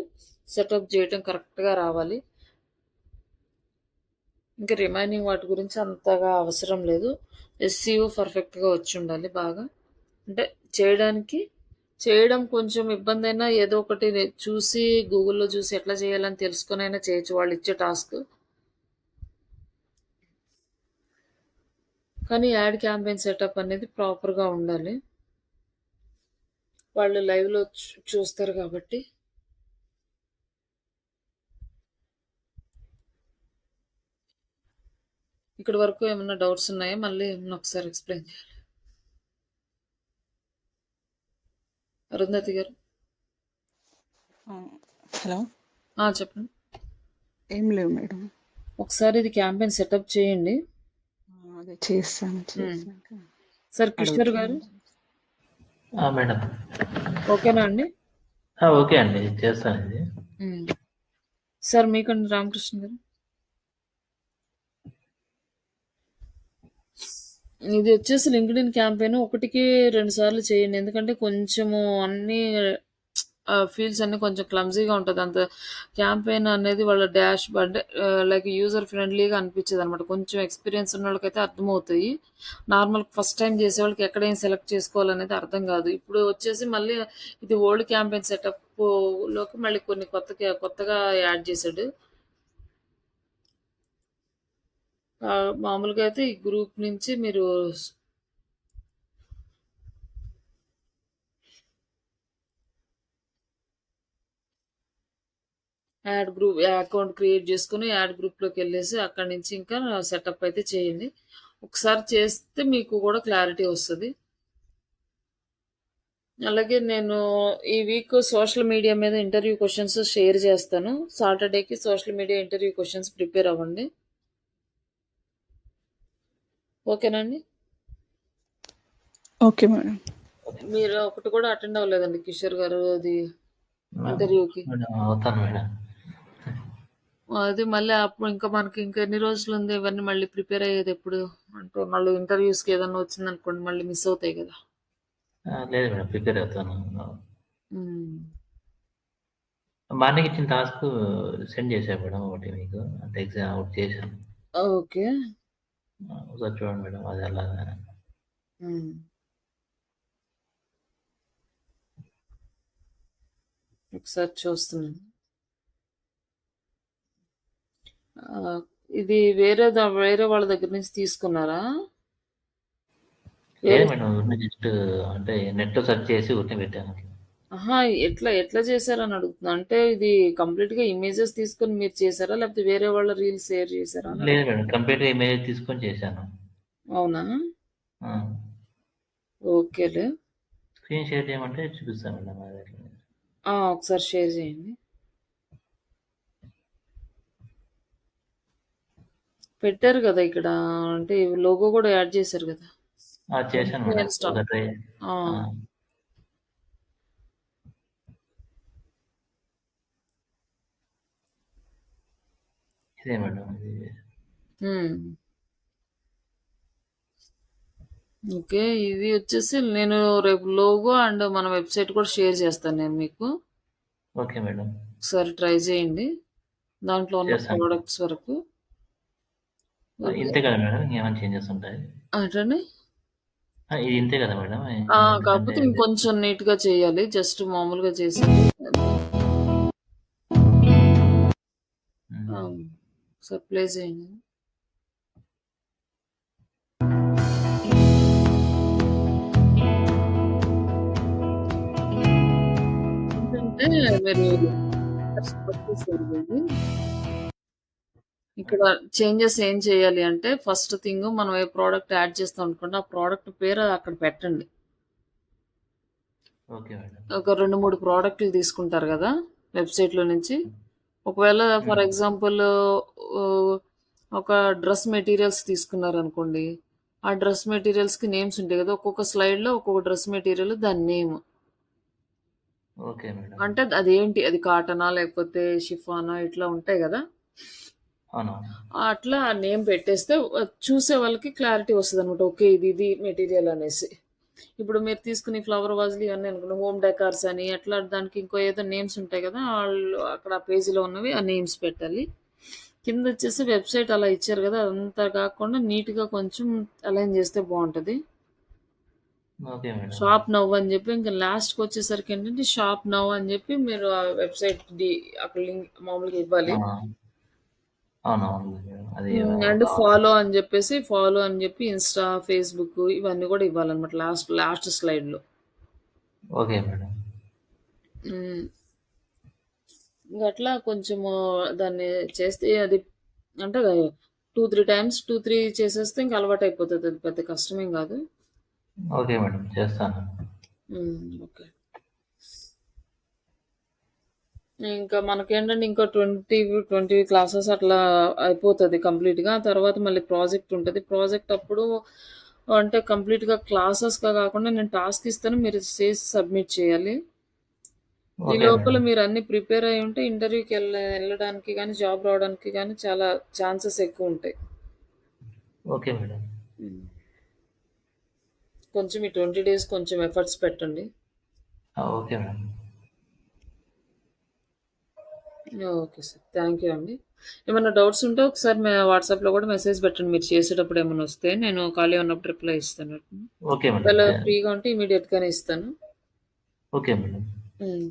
సెటప్ చేయటం కరెక్ట్గా రావాలి. ఇంకా రిమైనింగ్ వాటి గురించి అంతగా అవసరం లేదు. ఎస్సీఓ పర్ఫెక్ట్గా వచ్చి ఉండాలి బాగా. అంటే చేయడం కొంచెం ఇబ్బంది అయినా ఏదో ఒకటి చూసి గూగుల్లో చూసి ఎట్లా చేయాలని తెలుసుకొని అయినా చేయొచ్చు వాళ్ళు ఇచ్చే టాస్క్. కానీ యాడ్ క్యాంపెయిన్ సెటప్ అనేది ప్రాపర్గా ఉండాలి. వాళ్ళు లైవ్లో చూస్తారు కాబట్టి. ఇక్కడ వరకు ఏమైనా డౌట్స్ ఉన్నాయా? మళ్ళీ ఏమన్నా ఒకసారి ఎక్స్ప్లెయిన్ చేయాలి. అరుంధతి గారు
హలో,
చెప్పండి.
ఏం లేవు మేడం.
ఒకసారి ఇది క్యాంపెయిన్ సెటప్ చేయండి.
అదే చేస్తాను.
సార్ కిషోర్ గారు
మేడం
ఓకేనా అండి?
ఓకే అండి, చేస్తాను ఇది.
సార్ మీకండి రామకృష్ణ గారు ఇది వచ్చేసి లింక్డ్ఇన్ క్యాంపెయిన్ 1-2 సార్లు చేయండి. ఎందుకంటే కొంచెము అన్ని ఫీల్డ్స్ అన్ని కొంచెం క్లమ్జీగా ఉంటుంది. అంత క్యాంపెయిన్ అనేది వాళ్ళ డాష్ అంటే లైక్ యూజర్ ఫ్రెండ్లీగా అనిపించదు అనమాట. కొంచెం ఎక్స్పీరియన్స్ ఉన్న వాళ్ళకైతే అర్థమవుతాయి. నార్మల్ ఫస్ట్ టైం చేసే వాళ్ళకి ఎక్కడ ఏం సెలెక్ట్ చేసుకోవాలనేది అర్థం కాదు. ఇప్పుడు వచ్చేసి మళ్ళీ ఇది ఓల్డ్ క్యాంపెయిన్ సెటప్లోకి మళ్ళీ కొన్ని కొత్తగా యాడ్ చేశాడు. మామూలుగా అయితే ఈ గ్రూప్ నుంచి మీరు యాడ్ గ్రూప్ అకౌంట్ క్రియేట్ చేసుకుని యాడ్ గ్రూప్లోకి వెళ్ళేసి అక్కడి నుంచి ఇంకా సెటప్ అయితే చేయండి. ఒకసారి చేస్తే మీకు కూడా క్లారిటీ వస్తుంది. అలాగే నేను ఈ వీక్ సోషల్ మీడియా మీద ఇంటర్వ్యూ క్వశ్చన్స్ షేర్ చేస్తాను. సాటర్డేకి social media interview questions prepare అవ్వండి. ఓకేనండి?
Okay madam.
ఓకే.
మీరు ఒకటి కూడా అటెండ్ అవ్వలేదండి కిషోర్ గారు అది ఇంటర్వ్యూకి?
మేడం అవుతాను మేడం.
అది మళ్ళీ అప్పుడు ఇంకా మనకి ఇంకా ఎన్ని రోజులుంది ఇవన్నీ మళ్ళీ ప్రిపేర్ అయ్యేది ఎప్పుడు? అంటే మళ్ళీ ఇంటర్వ్యూస్‌కి ఏదన్నా వచ్చిందనుకోండి మళ్ళీ మిస్ అవుతాయి గదా!
లేదు మేడం ప్రిపేర్ అవుతాను.
హ్మ్.
మార్నింగ్ ఇచ్చిన టాస్క్ సెండ్ చేశా మేడం ఒకటి మీకు. అంటే ఎగ్జామ్ ఒకటి చేశాను.
ఓకే.
ఒకసారి చూడండి మేడం అది ఎలాగా.
హ్మ్. ఒకసారి చూస్తున్నాను. ఆహ్, ఇది వేరే వాళ్ళ దగ్గర నుంచి తీసుకున్నారా?
లేదు
వేరే
మేడం ఊరినే జస్ట్ అంటే నెట్‌లో సెర్చ్ చేసి ఊరికే పెట్టాను.
అహా! ఎట్లా చేశారని అడుగుతున్నా. అంటే ఇది కంప్లీట్‌గా ఇమేజెస్ తీసుకొని మీరు చేసారా? లేకపోతే వేరే వాళ్ళ రీల్స్ షేర్ చేసారా అని
లేదు మేడం కంప్లీట్‌గా ఇమేజ్ తీసుకొని చేశాను.
అవునా?
ఆ!
ఓకేలే.
స్క్రీన్ షేర్ చేయమంటే చూపిస్తాను మేడం అది ఎట్లా.
ఒకసారి షేర్ చేయండి. పెట్టారు గదా! ఇక్కడ అంటే లోగో గూడా యాడ్ చేశారు గదా!
చేశాను మేడం.
MPL stop.
ఒకసారి ట్రై
ఆ!
ఆ! ఇదే మేడం ఇది.
హ్మ్. ఓకే. ఇది వచ్చేసి నేను రేపు లోగో అండ్ మన వెబ్‌సైట్ కూడా షేర్ చేస్తాను నేను మీకు.
Okay madam.
ఒకసారి ట్రై చేయండి. దాంట్లో ఉన్న
చేస్తాను.
ప్రొడక్ట్స్ వరకు. ఓకే.
ఇంతే కదా మేడం ఇంకేమైనా చేంజెస్ ఉంటాయి?
ఏంటండి?
ఇది ఇంతే కదా మేడం? ఎందుకంటే
కాకపోతే ఇంకొంచెం నీట్‌గా చేయాలి. జస్ట్ మామూలుగా చేసింది. ఆ!
హ్మ్.
ఒకసారి ప్లే చేయండి. ఏంటంటే మీరు స్టార్ట్ చేశారు ఇది. ఇక్కడ
మేడం.
చేంజెస్ ఏం చేయాలి అంటే ఫస్ట్ థింగ్ మనం ఏ ప్రొడక్ట్ యాడ్ చేస్తాం అనుకోండి. ఆ ప్రొడక్ట్ పేరు అక్కడ పెట్టండి.
Okay madam.
ఒక 2, 3 ప్రొడక్ట్‌లు తీసుకుంటారు గదా! వెబ్‌సైట్‌లో నుంచి. ఒకవేళ ఫర్
హ్మ్.
ఎగ్జాంపుల్ ఆహ్, ఒక డ్రెస్ మెటీరియల్స్ తీసుకున్నారనుకోండి. ఆ డ్రెస్ మెటీరియల్స్‌కి నేమ్స్ ఉంటాయి గదా! ఒక్కొక్క స్లైడ్‌లో ఒక్కొక్క డ్రెస్ మెటీరియల్ దాని నేమ్.
Okay madam.
అంటే అదేంటి? అది కాటనా? లేకపోతే షిఫానా? ఇట్లా ఉంటాయి గదా!
అవునవును.
అట్లా ఆ నేమ్ పెట్టేస్తే చూసే వాళ్ళకి క్లారిటీ వస్తదనమాట. ఓకే. ఇది మెటీరియల్ అనేసి. ఇప్పుడు మీరు తీసుకునే ఫ్లవర్ వాజ్‌లు ఇవన్నీ అనుకోండి. హోమ్ డెకార్స్ అని అట్లా దానికి ఇంకో ఏదో నేమ్స్ ఉంటాయి గదా! ఆళ్ళు అక్కడ ఆ పేజీలో ఉన్నవి ఆ నేమ్స్ పెట్టాలి. కిందొచ్చేసి వెబ్‌సైట్ అలా ఇచ్చారు గదా! అదంతా కాకుండా నీట్‌గా కొంచెం అలైన్ చేస్తే బావుంటది.
Okay madam.
షాప్ నౌ అని జెప్పి ఇంక లాస్ట్‌కొచ్చేసరికి ఏంటంటే షాప్ నౌ అని జెప్పి మీరు ఆ వెబ్‌సైట్‌ది అక్కడ లింక్ మామూలుగా ఇవ్వాలి.
ఆ! అవునవును మేడం. అది
అండ్ ఫాలో అని జెప్పి ఇన్‌స్టా, ఫేస్‌బుక్ ఇవన్నీ గూడా ఇవ్వాలన్నమాట లాస్ట్ స్లైడ్‌లో.
Okay madam.
హ్మ్. ఇంగట్లా కొంచెము దాన్ని చేస్తే అది అంటే 2, 3 టైమ్స్ 2, 3 చేసేస్తే ఇంక అలవాటయిపోతది. అది పెద్ద కష్టమేం గాదు.
Okay madam. చేస్తాను.
ఓకే. ఇంకా మనకేంటంటే ఇంకో 20 క్లాసెస్ అట్లా అయిపోతది కంప్లీట్‌గా. ఆ తర్వాత మళ్ళీ ప్రాజెక్ట్ ఉంటది. ప్రాజెక్ట్ అప్పుడు అంటే కంప్లీట్‌గా క్లాసెస్‌గా కాకుండా నేను టాస్క్ ఇస్తాను. మీరు చేసి సబ్మిట్ చేయాలి. ఈ
ఓకే
లోపల
మేడం.
మీరన్నీ ప్రిపేర్ అయ్యుంటే ఇంటర్వ్యూకి ఎళ్ళడానికి గానీ, జాబ్ రావడానికి గానీ చాలా ఛాన్సెస్ ఎక్కువుంటాయి.
Okay madam.
హ్మ్. కొంచెం ఈ 20 డేస్ కొంచెం ఎఫర్ట్స్ పెట్టండి.
Okay madam.
Okay sir. Thank you అండి. ఏమన్నా డౌట్స్ ఉంటే ఒకసారి వాట్సాప్‌లో గూడా మెసేజ్ పెట్టండి. మీరు చేసేటప్పుడు ఏమన్నా వస్తే నేను ఖాళీ ఉన్నప్పుడు రిప్లై ఇస్తాను.
Okay madam.
ఒకవేళ ఫ్రీగా ఉంటే ఇమ్మీడియేట్‌గానే ఇస్తాను.
Okay madam.
హ్మ్.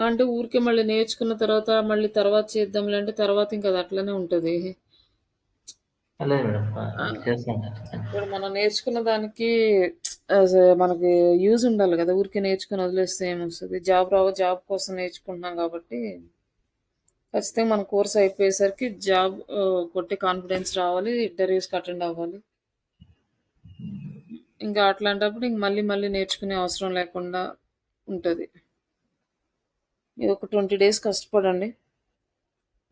అంటే ఊరికే మళ్ళీ నేర్చుకున్న తర్వాత మళ్ళీ తర్వాత చేద్దాంలే అంటే తర్వాత ఇంక అది అట్లనే ఉంటది.
లేదు మేడం.
ఆ!
చేస్తాను ఖచ్చితంగా.
ఇప్పుడు మనం నేర్చుకున్న దానికి మనకి యూజ్ ఉండాలి గదా! ఊరికే నేర్చుకొని వదిలేస్తే ఏమొస్తది? జాబ్ కోసం నేర్చుకుంటున్నాం గాబట్టి ఖచ్చితంగా మన కోర్స్ అయిపోయేసరికి జాబ్ కొట్టే కాన్ఫిడెన్స్ రావాలి. ఇంటర్వ్యూస్‌కి అటెండ్ అవ్వాలి. ఇంకా అట్లాంటప్పుడు ఇంక మళ్ళీ నేర్చుకునే అవసరం లేకుండా ఉంటది. ఇది ఒక 20 డేస్ కష్టపడండి.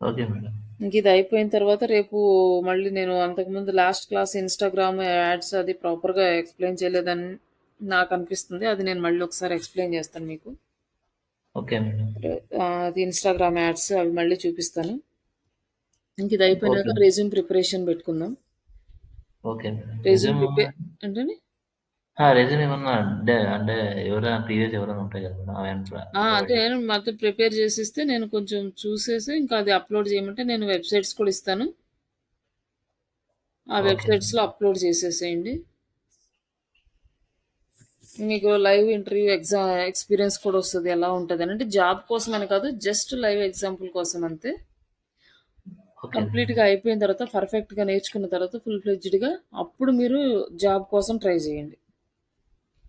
Okay madam.
ఇంక ఇది అయిపోయిన తర్వాత రేపు మళ్ళీ నేను అంతకుముందు లాస్ట్ క్లాస్ ఇన్‌స్టాగ్రామ్ యాడ్స్ అది ప్రాపర్‌గా ఎక్స్‌ప్లెయిన్ చేయలేదని నాకనిపిస్తుంది. అది నేను మళ్ళీ ఒకసారి ఎక్స్‌ప్లెయిన్ చేస్తాను మీకు.
Okay madam.
అది ఇన్‌స్టాగ్రామ్ యాడ్స్ అవి మళ్ళీ చూపిస్తాను. ఇంక ఇది
ఓకే.
అయిపోయినాక రెజ్యూమ్ ప్రిపరేషన్ పెట్టుకుందాం.
Okay madam.
రెజ్యూమ్
రెజ్యూమ్
ఏంటండి?
రెజ్యూమ్ ఏమన్నా అంటే ఎవరైనా ప్రీవియస్ ఎవరైనా ఉంటాయి కదా మేడం అవన్నీ ప్రొవైడ్
అదే
చేస్తారా?
మొత్తం ప్రిపేర్ చేసిస్తే నేను కొంచెం చూసేసి ఇంకా అది అప్లోడ్ చేయమంటే నేను వెబ్‌సైట్స్ కూడా ఇస్తాను. ఆ
ఓకే మేడం.
వెబ్‌సైట్స్‌లో అప్లోడ్ చేసేసేయండి. మీకు లైవ్ ఇంటర్వ్యూ ఎక్స్‌పీరియన్స్ కూడా వస్తది. ఎలా ఉంటదని. అంటే జాబ్ కోసమని కాదు. జస్ట్ లైవ్ ఎగ్జాంపుల్ కోసం అంతే.
Okay madam.
కంప్లీట్‌గా అయిపోయిన తర్వాత పర్ఫెక్ట్‌గా నేర్చుకున్న తర్వాత ఫుల్ ఫ్లెడ్జ్డ్‌గా అప్పుడు మీరు జాబ్ కోసం ట్రై చేయండి.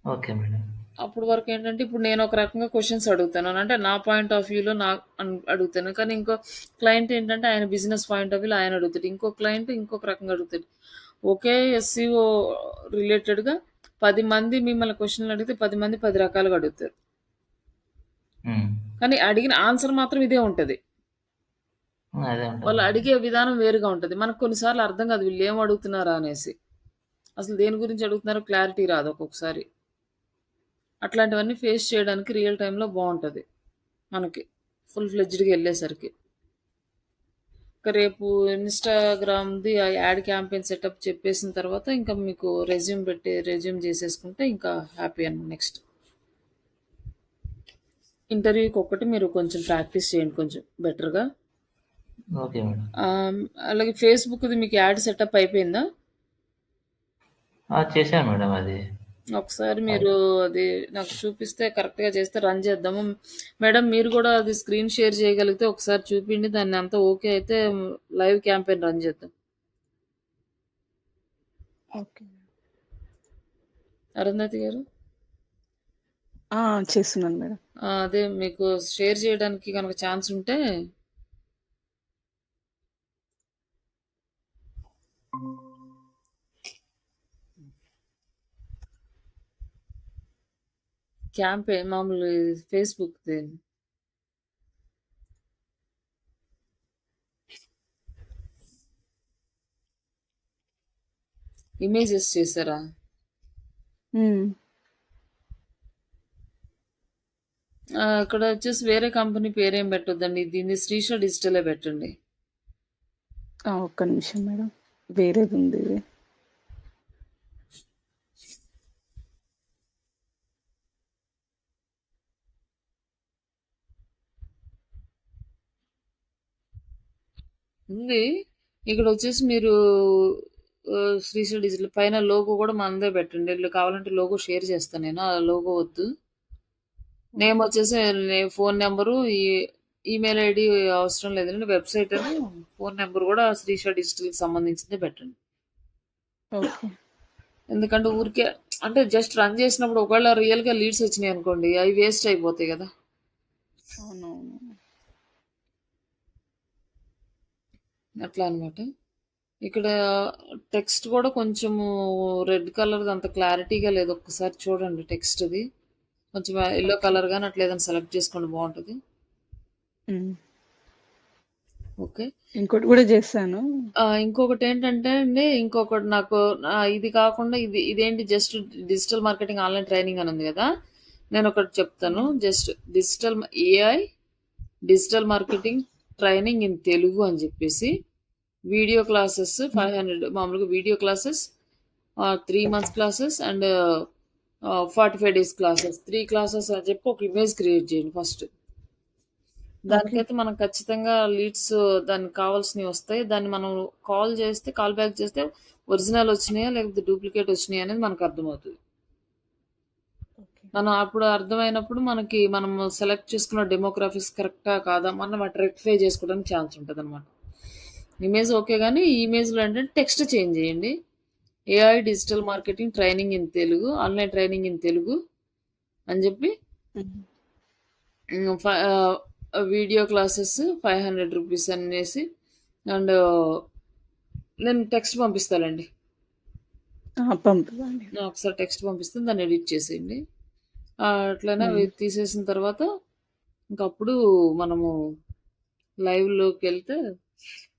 Okay madam.
అప్పటి వరకు ఏంటంటే ఇప్పుడు నేను ఒక రకంగా క్వెషన్స్ అడుగుతాను. అంటే నా పాయింట్ ఆఫ్ వ్యూలో అడుగుతాను. కానీ ఇంకో క్లయింట్ ఏంటంటే ఆయన బిజినెస్ పాయింట్ ఆఫ్ వ్యూలో ఆయన అడుగుతాడు. ఇంకో క్లయింట్ ఇంకొక రకంగా అడుగుతాడు. ఒకే ఎస్సీఓ రిలేటెడ్‌గా 10 మంది మిమ్మల్ని క్వెషన్‌లు అడిగితే 10 మంది 10 రకాలుగా అడుగుతారు.
హ్మ్.
కానీ అడిగిన ఆన్సర్ మాత్రం ఇదే ఉంటది.
అదే ఉంటుంది
వాళ్ళు
మేడం.
అడిగే విధానం వేరుగా ఉంటది. మనకు కొన్ని సార్లు అర్థం కాదు వీళ్ళు ఏం అడుగుతున్నారా అనేసి. అసలు దేని గురించి అడుగుతున్నారో క్లారిటీ రాదు ఒక్కొక్కసారి. అట్లాంటివన్నీ ఫేస్ చేయడానికి రియల్ టైమ్‌లో బావుంటది మనకి. ఫుల్ ఫ్లెడ్జ్డ్‌గా ఎళ్ళేసరికి. ఇక రేపు ఇన్‌స్టాగ్రామ్‌ది ఆ యాడ్ క్యాంపెయిన్ సెటప్ చెప్పేసిన తర్వాత ఇంకా మీకు రెజ్యూమ్ చేసేసుకుంటే ఇంకా హ్యాపీ అన్నమాట నెక్స్ట్. ఇంటర్వ్యూకి ఒక్కటి మీరు కొంచెం ప్రాక్టీస్ చేయండి కొంచెం బెటర్‌గా.
Okay madam.
అలాగే ఫేస్‌బుక్‌ది మీకు యాడ్ సెటప్ అయిపోయిందా?
చేశాను మేడం అది.
ఒకసారి
అది
మీరు అది నాకు చూపిస్తే కరెక్ట్‌గా చేస్తే రన్ చేద్దాము. మేడం మీరు కూడా అది స్క్రీన్ షేర్ చేయగలిగితే ఒకసారి చూపిండి. దాన్ని అంతా ఓకే అయితే లైవ్ క్యాంపెయిన్ రన్ చేద్దాం.
ఓకే.
అరుంధతి గారు?
చేస్తున్నాను మేడం.
అదే మీకు షేర్ చేయడానికి గనక ఛాన్స్ ఉంటే క్యాంపెయిన్ మామూలు ఫేస్‌బుక్‌ది. ఇమేజెస్ చేసారా?
హ్మ్.
ఇక్కడ వచ్చేసి వేరే కంపెనీ పేరేం పెట్టొద్దండి. దీన్ని శ్రీష డిజిటలే పెట్టండి.
ఒక్క నిమిషం మేడం. వేరేదుంది ఇది.
ఉంది. ఇక్కడొచ్చేసి మీరు శ్రీశ డిజిటల్ పైన లోగో కూడా మనదే పెట్టండి. కావాలంటే లోగో షేర్ చేస్తాను నేను. ఆ లోగో వద్దు. Name
okay.
వచ్చేసి ఫోన్ నెంబరు, ఈమెయిల్ ఐడి అవసరం లేదండి. వెబ్‌సైట్ ఫోన్ నెంబర్ కూడా శ్రీశ డిజిటల్‌కి సంబంధించిందే పెట్టండి.
ఓకే.
ఎందుకంటే ఊరికే అంటే జస్ట్ రన్ చేసినప్పుడు ఒకవేళ రియల్‌గా లీడ్స్ వచ్చినాయి అనుకోండి, అవి వేస్ట్ అయిపోతాయి కదా!
అవునవును.
అట్లా అన్నమాట. ఇక్కడ టెక్స్ట్ కూడా కొంచెము రెడ్ కలర్‌ది అంత క్లారిటీగా లేదు. ఒక్కసారి చూడండి టెక్స్ట్‌ది. కొంచెం యెల్లో
ఓకే.
కలర్ గాని అట్లా ఏదైనా సెలెక్ట్ చేసుకోండి బావుంటది.
హ్మ్.
ఓకే.
ఇంకోటి కూడా చేశాను.
ఇంకొకటేంటంటే అండి, ఇంకొకటి నాకు ఇది కాకుండా ఇదేంటి just digital marketing online training అని ఉంది గదా! నేనొకటి చెప్తాను.
హ్మ్.
Just AI digital marketing training in Telugu అని జెప్పేసి వీడియో క్లాసెస్
హ్మ్.
500 మామూలుగా video classes 3 months classes and 45 days classes. 3 classes అని చెప్పి ఒక ఇమేజ్ క్రియేట్ చేయండి ఫస్ట్.
ఓకే.
దానికైతే మనం ఖచ్చితంగా లీడ్స్ దానికి కావాల్సినవి వస్తాయి. దాన్ని మనం కాల్ బ్యాక్ చేస్తే ఒరిజినల్ వచ్చినాయా? లేకపోతే డూప్లికేట్ వచ్చినాయా? అనేది మనకు అర్థమవుతది.
ఓకే.
మనం అప్పుడు అర్థమైనప్పుడు మనం సెలెక్ట్ చేసుకున్న డెమోగ్రాఫిక్స్ కరెక్టా? కాదా? మనం వాటి రెక్టిఫై చేసుకోవడానికి ఛాన్స్ ఉంటదనమాట. ఇమేజ్ ఓకే గానీ, ఈ ఇమేజ్‌లో ఏంటంటే టెక్స్ట్ చేంజ్ చేయండి. AI digital marketing training in Telugu, online training in Telugu అని చెప్పి
హ్మ్.
వీడియో క్లాసెస్ 500 రూపీస్ అనేసి అండ్ నేను టెక్స్ట్ పంపిస్తానండి.
పంపండి.
ఒకసారి టెక్స్ట్ పంపిస్తాను. దాన్ని ఎడిట్ చేసేయండి. అట్లనే అవి
హ్మ్.
తీసేసిన తర్వాత ఇంకప్పుడు మనము లైవ్‌లోకెళ్తే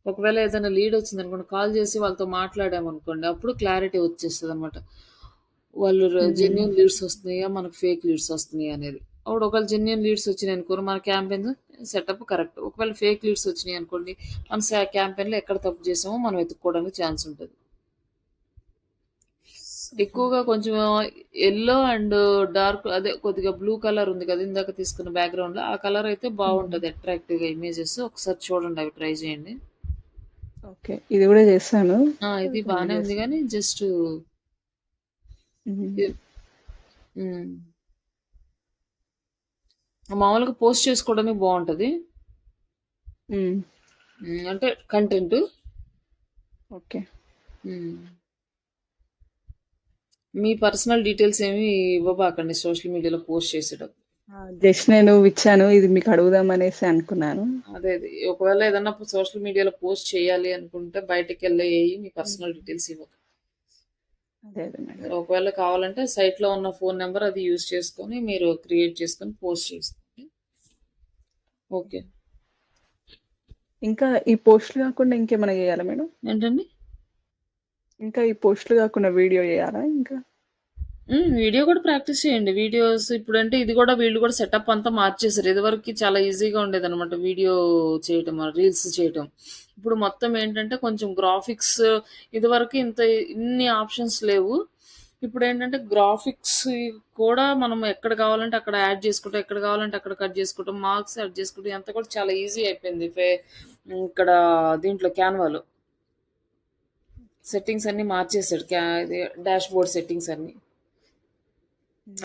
ఒకవేళ ఏదైనా లీడ్ వచ్చిందనుకోండి, కాల్ చేసి వాళ్ళతో మాట్లాడామనుకోండి, అప్పుడు క్లారిటీ వచ్చేస్తదనమాట. వాళ్ళు జెన్యూన్ లీడ్స్ వస్తున్నాయా, మనకు ఫేక్ లీడ్స్ వస్తున్నాయా అనేది. అప్పుడు ఒకవేళ జెన్యూన్ లీడ్స్ వచ్చినాయనుకోండి, మన క్యాంపెయిన్ సెటప్ కరెక్ట్. ఒకవేళ ఫేక్ లీడ్స్ వచ్చినాయనుకోండి, మన క్యాంపెయిన్‌లో ఎక్కడ తప్పు చేసామో మనం వెతుక్కోవడానికి ఛాన్స్ ఉంటది. ఎక్కువగా కొంచెం యెల్లో అండ్ డార్క్ అదే కొద్దిగా బ్లూ కలర్ ఉంది కదా! ఇందాక తీసుకున్న బ్యాక్‌గ్రౌండ్‌లో. ఆ కలర్ అయితే బావుంటది అట్రాక్టివ్‌గా ఇమేజెస్. ఒకసారి చూడండి అవి ట్రై చేయండి.
ఓకే. ఇది గూడా చేశాను.
ఇది
రెండు
బానే ఉంది
చేశాను.
గానీ జస్ట్
హ్మ్.
హ్మ్. మామూలుగా పోస్ట్ చేసుకోవడానికి బావుంటది.
హ్మ్.
అంటే కంటెంట్.
ఓకే.
హ్మ్. మీ పర్సనల్ డీటెయిల్స్ ఏమి ఇవ్వబాకండి సోషల్ మీడియాలో పోస్ట్ చేసేటప్పుడు.
జస్ట్ నేను ఇచ్చాను. ఇది మీకు అడుగుదామనేసి అనుకున్నాను.
అదే. ఒకవేళ ఏదన్నా సోషల్ మీడియాలో పోస్ట్ చేయాలి అనుకుంటే బయటికెళ్ళేయి మీ
హ్మ్.
పర్సనల్ డీటెయిల్స్ ఇవ్వకండి.
అదే మేడం.
ఒకవేళ కావాలంటే సైట్‌లో ఉన్న ఫోన్ నంబర్ అది యూజ్ చేసుకొని మీరు క్రియేట్ చేసుకొని పోస్ట్ చేసుకోండి. ఓకే.
ఇంకా ఈ పోస్ట్‌లు కాకుండా ఇంకేమైనా చేయాలా మేడం?
ఏంటండి?
ఇంకా ఈ పోస్ట్‌లు కాకుండా వీడియో చేయాలా ఇంకా?
వీడియో కూడా ప్రాక్టీస్ చేయండి. వీడియోస్ ఇప్పుడంటే ఇది కూడా వీళ్ళు కూడా సెటప్ అంతా మార్చేసారు. ఇదివరకి చాలా ఈజీగా ఉండేదనమాట వీడియో చేయటం, రీల్స్ చేయటం. ఇప్పుడు మొత్తం ఏంటంటే కొంచెం గ్రాఫిక్స్ ఇదివరకు ఇన్ని ఆప్షన్స్ లేవు. ఇప్పుడేంటంటే గ్రాఫిక్స్ కూడా మనం ఎక్కడ కావాలంటే అక్కడ యాడ్ చేసుకుంటాం. ఎక్కడ కావాలంటే అక్కడ కట్ చేసుకుంటాం. మార్క్స్ యాడ్ చేసుకుంటాం. ఇదంతా కూడా చాలా ఈజీ అయిపోయింది. ఇక్కడ దీంట్లో క్యాన్వాలో. సెట్టింగ్స్ అన్నీ మార్చేసాడు. ఇది డాష్‌బోర్డ్ సెట్టింగ్స్ అన్నీ.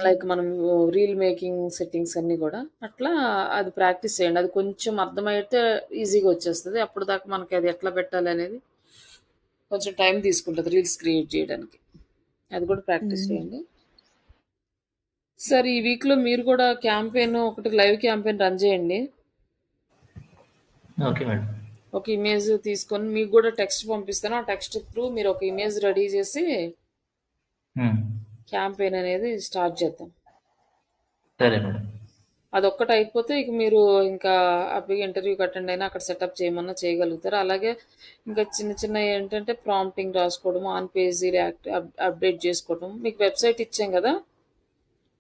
లైక్ మనం రీల్ మేకింగ్ సెట్టింగ్స్ అన్నీ గూడా. అట్లా అది ప్రాక్టీస్ చేయండి. అది కొంచెం అర్థమైతే ఈజీగా వచ్చేస్తది. అప్పటిదాకా మనకి అది ఎట్లా పెట్టాలనేది కొంచెం టైం తీసుకుంటది రీల్స్ క్రియేట్ చేయడానికి. అది కూడా ప్రాక్టీస్
హ్మ్.
చేయండి. సరే ఈ వీక్‌లో మీరు కూడా ఒకటి లైవ్ క్యాంపెయిన్ రన్ చేయండి.
Okay madam.
ఒక ఇమేజ్ తీసుకొని మీకు కూడా టెక్స్ట్ పంపిస్తాను. ఆ టెక్స్ట్ త్రూ మీరు ఒక ఇమేజ్ రెడీ చేసి
హ్మ్.
క్యాంపెయిన్ అనేది స్టార్ట్ చేద్దాం.
సరే మేడం.
అదొక్కటి అయిపోతే ఇక మీరు ఇంకా హ్యాపీగా ఇంటర్వ్యూకి అటెండ్ అయినా అక్కడ సెటప్ చేయమన్నా చేయగలుగుతారు. అలాగే ఇంకా చిన్న చిన్నవి ఏంటంటే ప్రాంప్టింగ్ రాసుకోవడం, ఆన్ పేజ్ రియాక్ట్ అప్డేట్ చేసుకోవడం. మీకు వెబ్సైట్ ఇచ్చాం కదా!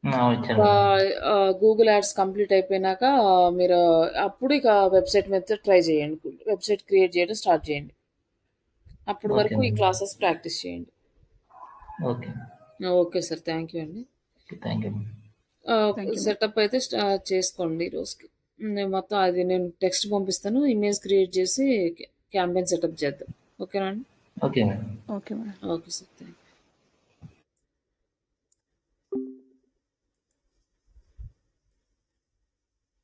ఇచ్చాను మేడం.
గూగుల్ యాడ్స్ కంప్లీట్ అయిపోయినాక మీరు అప్పుడు ఇక వెబ్సైట్ మీద ట్రై చేయండి. వెబ్సైట్ క్రియేట్ చేయడం స్టార్ట్ చేయండి. అప్పటి
ఓకే
వరకు ఈ
మేడం.
క్లాసెస్ ప్రాక్టీస్ చేయండి.
Okay.
Okay sir. Thank you అండి.
Thank you madam.
Thank you madam.
Setup అయితే చేసుకోండి ఈ రోజుకి. నేను టెక్స్ట్ పంపిస్తాను. ఇమేజ్ క్రియేట్ చేసి క్యాంపెయిన్ సెటప్ చేద్దాం. ఓకేనా అండి?
Okay madam.
Okay madam.
Okay sir. Thanks.